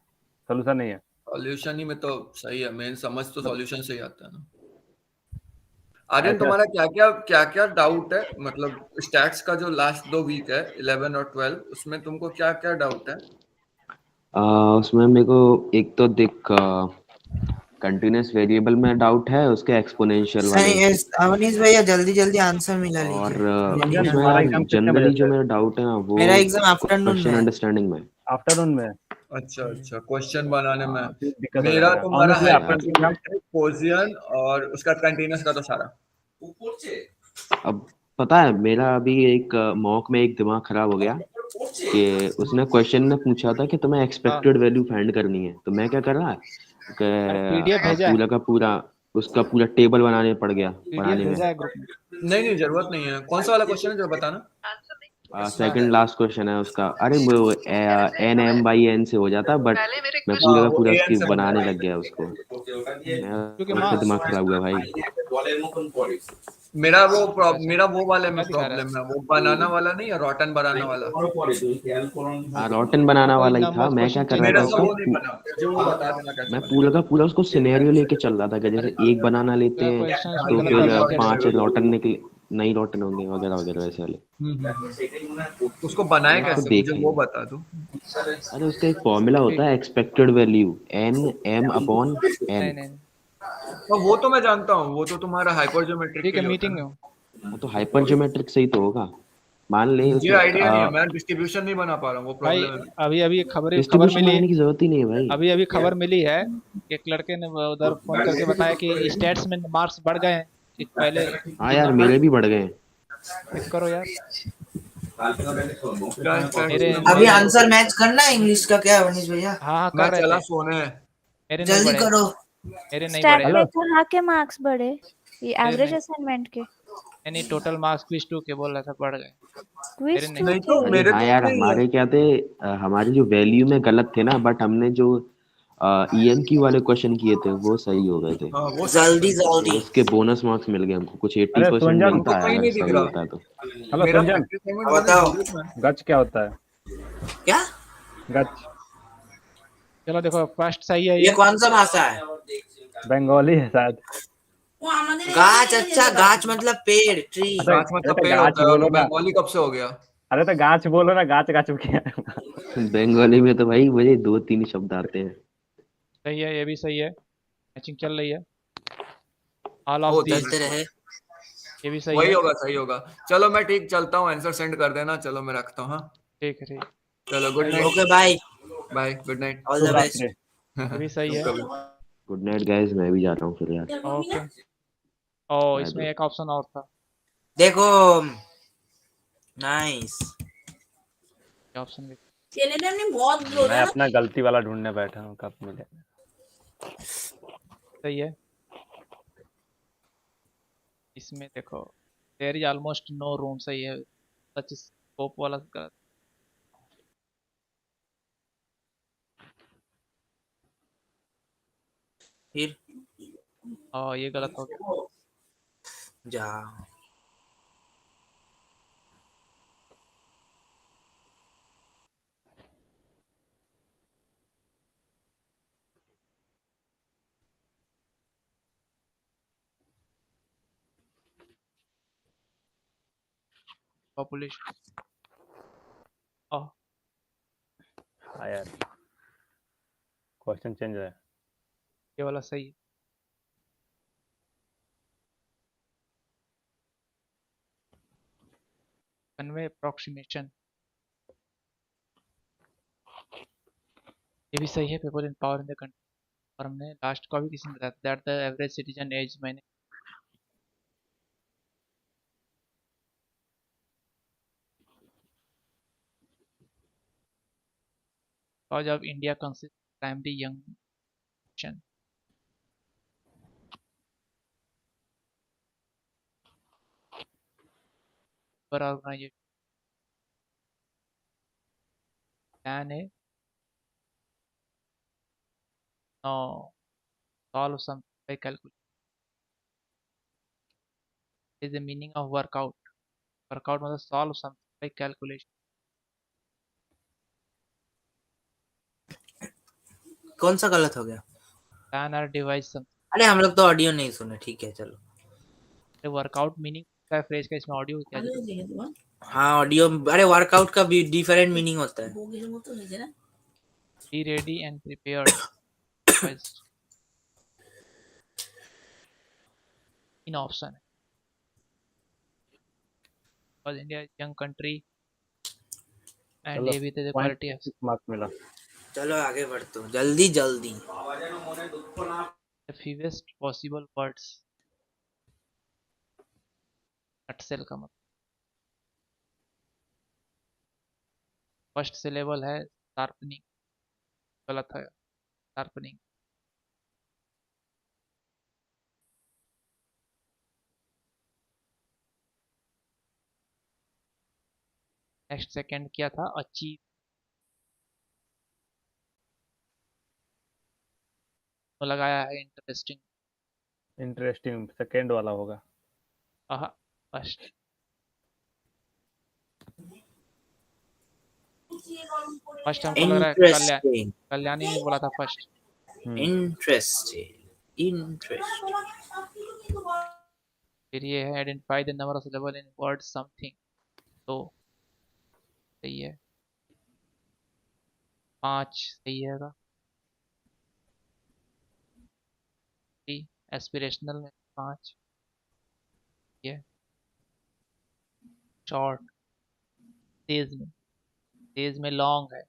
सॉल्यूशन नहीं है। सॉल्यूशन ही में तो सही है, मेन समझ तो सॉल्यूशन से ही आता है ना। आर्यन ऐसा- तुम्हारा क्या क्या डाउट है, मतलब स्टैट्स का जो लास्ट 2 वीक है 11 और 12, उसमें तुमको क्या क्या डाउट है? उसमें मेरे को एक तो देख कंटिन्यूअस वेरिएबल में डाउट है, उसके एक्सपोनेंशियल वाले। सही है अवनीश भैया, जल्दी जल्दी आंसर मिला और लीजिए। उसमें हमारा यार एग्जाम कितने जनरली बजे जो से? मेरा डाउट है ना वो मेरा एग्जाम आफ्टरनून क्वेश्चन में है। अंडरस्टैंडिंग में। आफ्टरनून में? अच्छा, क्वेश्चन बनाने में। हाँ, फिर दिक्कत हो मेरा जाएगा। तुम्हारा Honestly, आपका एग्जाम हाइपरज्योमेट्रिक, कोसियन और उसका कंटीन्यूअस का तो सारा। अब पता है मेरा अभी एक मॉक में एक दिमाग खराब हो गया कि उसने क्वेश्चन ने पूछा था कि तुम्हें एक्सपेक्टेड वैल्यू फाइंड करनी है, तो मैं क्या कर रहा पीडीएफ भेजा है? पूरा का पूरा उसका पूरा टेबल बनाने पड़ गया पीडीएफ पढ़ाने में। भेजा है ग्रुप में? नहीं जरूरत नहीं है। कौन सा वाला क्वेश्चन है जो बताना? सेकंड लास्ट क्वेश्चन है उसका। अरे वो एन एम बाई एन से हो जाता, बट मैं पूरा का वो पूरा AN उसकी से बनाने बनाना लग गया उसको। क्योंकि मेरा दिमाग खराब हुआ भाई। मेरा वो वाले में प्रॉब्लम है, वो बनाना वाला नहीं है, रॉटन बनाना वाला। रॉटन बनाना वाला ही था। मैं क्या कर रहा मेरा था सब वो नहीं उसको, बना, जो वो बता देना कैसे मैं बनेगा। पूरा का पूरा उसको सिनेरियो लेके चल रहा था कि जैसे एक बनाना लेते हैं क्वेश्चन तो गलत फिर कर दिया। 5 रॉटन निकले, नहीं रॉटन होंगे वगैरह वगैरह वैसे वाले। उसको बनाए उसको कैसे, देख मुझे वो बता दो। अरे उसका एक फॉर्मूला होता है expected value N M upon N. नहीं और वो तो मैं जानता हूँ, वो तो तुम्हारा हाइपरज्योमेट्रिक ठीक के है, लिए मीटिंग होता में वो तो हाइपर ज्योमेट्रिक से ही तो होगा। मान ले है। ये उसमें आइडिया नहीं है, मैं डिस्ट्रीब्यूशन नहीं बना पा रहा हूँ, वो भाई। प्रॉब्लम है। अभी अभी खबर डिस्ट्रीब्यूशन मिली, बनाने की जरूरत ही नहीं है भाई। अभी खबर मिली है। एक लड़के ने उधर फोन करके बताया कि स्टैट्स में मार्क्स बढ़ गए हैं। एक पहले हाँ यार मेरे भी बढ़ गए हैं। चेक करो यार। मेरे अभी आंसर मैच करना है इंग्लिश का क्या अवनीश भैया? हाँ मैं कर रहे चला थे। सोने। मेरे नहीं जल्दी बढ़े, करो। मेरे नहीं स्टैट बढ़े। में कहाँ के मार्क्स बढ़े? ये एवरेज नहीं। असाइनमेंट के? नहीं, टोटल मार्क्स क्विज 2 के बोल रहा था बढ़ गए। क्विज नहीं। 2 नहीं तो के? मेरे हाँ तो यार नहीं है। हमारे क्या थे, हमारी जो वैल्यू में गलत थे ना, बट हमने जो EMQ वाले क्वेश्चन किए थे वो सही हो गए थे। हाँ, वो जल्दी तो जल्दी। उसके बोनस मार्क्स मिल गए हमको, कुछ 80% अरे सुंजन, मिलता है कहीं अगर नहीं दिख सही रहा। होता है तो। हेलो मेरा सुंजन, प्रैक्टिस असाइनमेंट बताओ। गच क्या होता है? क्या? गच चलो देखो, फर्स्ट सही है ये कौन सा भाषा है? बंगाली है शायद। गाछ। अच्छा गाछ मतलब पेड़, ट्री। गाछ मतलब अरे तो पेड़ गाछ होता है, और बोलो ना। बंगाली कब से हो गया? अरे तो गाछ बोलो ना, गाछ गाछ क्या? बंगाली में तो भाई मुझे 2-3 शब्द आते हैं। सही है, ये भी सही है। मैचिंग चल रही है। ऑल ओ ऑफ दीज, चलते रहे। ये भी सही वही है। होगा, सही होगा। चलो मैं ठीक चलता हूँ, आंसर सेंड कर देना। चलो मैं रखता हूँ। हाँ ठीक है ठीक। चलो, good night. Okay bye, bye, good night. All the शुभ बेस्ट। रात्रि। ये भी सही है। कभी गुड नाइट गाइस, मैं भी जाता हूँ फिर यार। ओके। ओ बाय इसमें ब्रो। एक ऑप्शन और था। देखो नाइस। ये ऑप्शन भी चैनल में बहुत ग्रो मैं है। अपना गलती वाला ढूंढने बैठा हूँ, कब मिले। सही है। इसमें देखो there is almost no room, सही है। सच स्कोप वाला गलत। फिर ये गलत हो गया। जा पॉपुलेशन हाँ यार, क्वेश्चन चेंज है। ये वाला सही है। कन्वे अप्रोक्सीमेशन, ये भी सही है। People in power in the country, और हमने लास्ट को भी किसी ने बताया that the average citizen age, मैंने cause of India consists primary young nation. पर ऑर्गेनाइजेशन plan है no solve some by calculation is the meaning of workout मतलब solve something by calculation। कौन सा गलत हो गया? plan or devise something। अरे हम लोग तो ऑडियो नहीं सुने, ठीक है चलो। वर्कआउट मीनिंग का फ्रेज का इसमें ऑडियो क्या है? हाँ ऑडियो, अरे वर्कआउट का भी डिफरेंट मीनिंग होता है। be ready and prepared in option है because India is young country and चलो, ये भी तो पॉइंट क्वालिटी है। मार्क्स मिला। चलो आगे बढ़ते हो, जल्दी जल्दी। the fewest possible words, nutshell का मतलब फर्स्ट सिलेबल है शार्पनिंग, गलत है शार्पनिंग। नेक्स्ट सेकंड क्या था? अचीव, तो लगाया है इंटरेस्टिंग। इंटरेस्टिंग सेकंड वाला होगा। फर्स्ट फर्स्ट हमको लग रहा है कल्याणी ने बोला था फर्स्ट। Interesting interesting. फिर ये है identify the number of syllable in word something, तो सही है। 5 सही है। एस्पिरेशनल में 5 ये शॉर्ट, तेज में लॉन्ग है,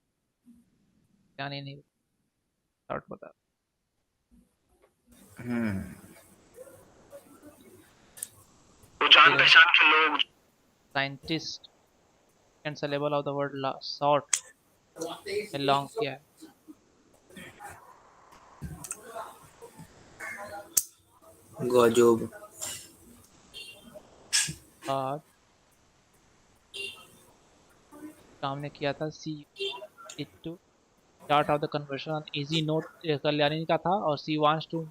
क्या नहीं शॉर्ट बता। जान पहचान के लोग scientist and syllable of the word short में लॉन्ग क्या है? गजब। और सामने किया था see it to start off the conversation on easy note, Kalyani का था, और she wants to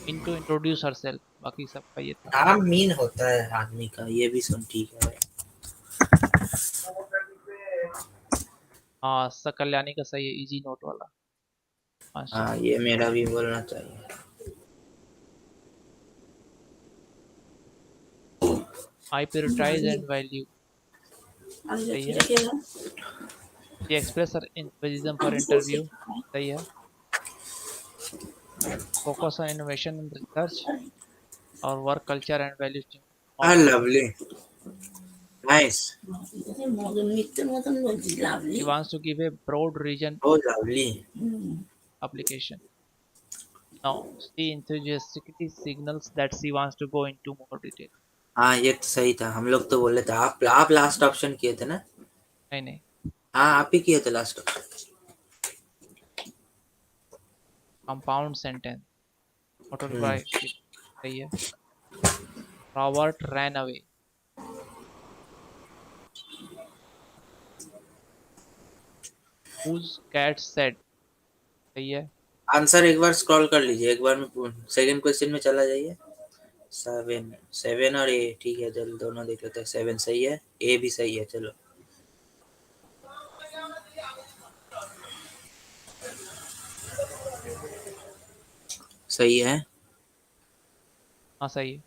introduce herself, बाकी सबका ये था। नाम मीन होता है आदमी का, ये भी सुन ठीक है। हाँ कल्याणी का सही है, इजी नोट वाला। हाँ ये मेरा भी बोलना चाहिए। I prioritize and value, सही है। The express her enthusiasm for interview, सही है। focus on innovation and research, or work culture and values. Ah, lovely. Nice. He wants to give a broad region Oh, lovely. application. Now, she enthusiastically signals that she wants to go into more detail. हाँ, ये तो सही था। हम लोग तो बोले थे, आप लास्ट ऑप्शन किए थे ना? नहीं, हाँ, आप ही किए थे last option. Compound sentence, motorbike सही है। Robert ran away, whose cat said सही है। आंसर एक बार स्क्रॉल कर लीजिए, एक बार में सेकंड क्वेश्चन में चला जाइए। 7 और ए, ठीक है, चल दोनों देख लेते हैं। 7 सही है, ए भी सही है। चलो सही है। हाँ सही है।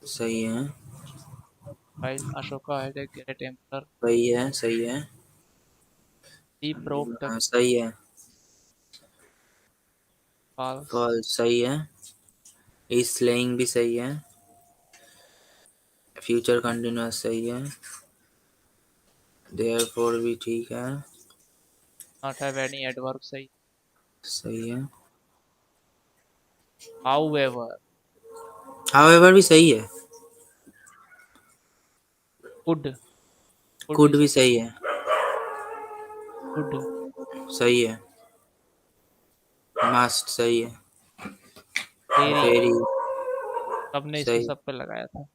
सही है। While Ashoka had a great emperor, सही है। सही है। he broke the हाँ, सही है। false. फॉल्स सही है। इज स्लेइंग भी सही है। फ्यूचर कंटिन्यूअस सही है। देयरफॉर भी ठीक है। Not have any adverb सही। सही है। However, हाउएवर भी सही है। कुड भी सही है। could सही है। मस्ट सही है। very वेरी सबने इसको सही। सब पे लगाया था,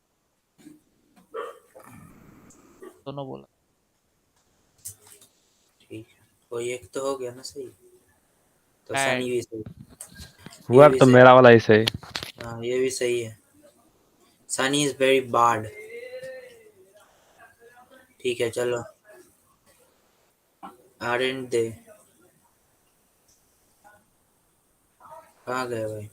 दोनों बोला। ठीक है, कोई एक तो हो गया ना सही। तो Bad. सनी भी सही। हुआ ये भी तो सही। मेरा वाला ही सही। हाँ, ये भी सही है। Sunny is very bad. ठीक है, चलो। आरएंट दे कहाँ गए भाई?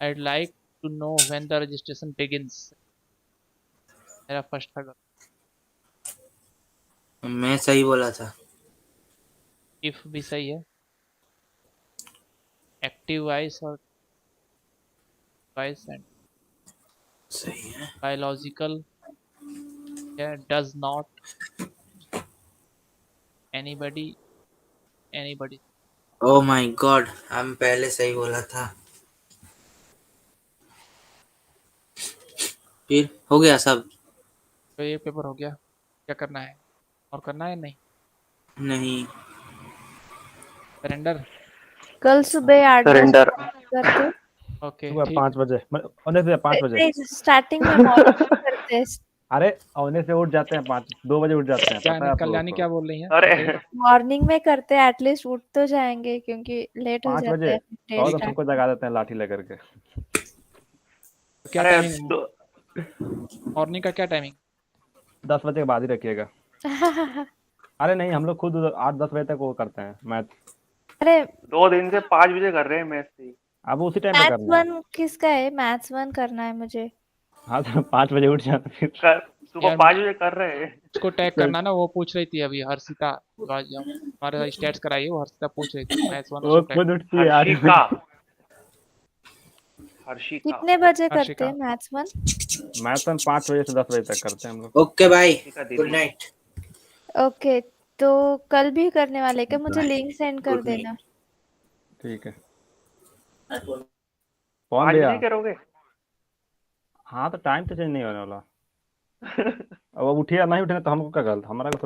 I'd like to know when the registration begins. मेरा फर्स्ट था। मैं सही बोला था। if भी सही है। एक्टिव वॉइस और वॉइस एंड सही है। Biological does not anybody oh my God, हम पहले सही बोला था। फिर हो गया सब। तो ये पेपर हो गया, क्या करना है और करना है नहीं? नहीं, सरेंडर। कल सुबह 8 बजे सरेंडर। करते। ओके सुबह ठीक 5 बजे होने से 5 बजे। नहीं, स्टार्टिंग में मॉर्निंग में करते हैं। अरे होने से उठ जाते हैं 2 बजे उठ जाते हैं, क्या पता है आप लोगों कल्याणी को? क्या बोल रही है? अरे मॉर्निंग में करते हैं, एटलीस्ट उठ तो जाएंगे क्योंकि लेट हो 5 जाते बजे हैं डे और स्टार्ट। सबको जगा देते हैं लाठी लेकर के। क्या अरे टाइमिंग दो- मॉर्निंग का क्या टाइमिंग? 10 बजे के बाद ही रखिएगा। अरे नहीं, हम लोग खुद 8-10 बजे तक वो करते हैं मैथ। अरे 2 दिन से 5 बजे कर रहे हैं मैच से। अब उसी टाइम पे मैथ्स करना है। 1 किसका है? मैथ्स 1 करना है मुझे। हाँ तो 5 बजे उठ जाते फिर। सुबह यार 5 बजे कर रहे हैं। उसको टैग करना ना, वो पूछ रही थी अभी हर्षिता, आज हमारे स्टेट्स कराई है, वो हर्षिता पूछ रही थी मैथ्स वन वो उसको टैग। खुद उठती है 8 हर्षिका बजे। हर्षिका कितने बजे करते हर्षिका। हैं मैथ्स 1? मैथ 5 बजे से 10 बजे तक करते हैं हम लोग। ओके बाय, हर्षिका गुड दीदी। नाइट। ओके, तो कल भी करने वाले क्या? मुझे लिंक सेंड कर Good night. देना। ठीक है। कौन 5 दिया? बजे करोगे? हाँ तो टाइम तो चेंज नहीं होने वाला। अब वो उठिए नहीं उठे तो हमको क्या गलत, हमारा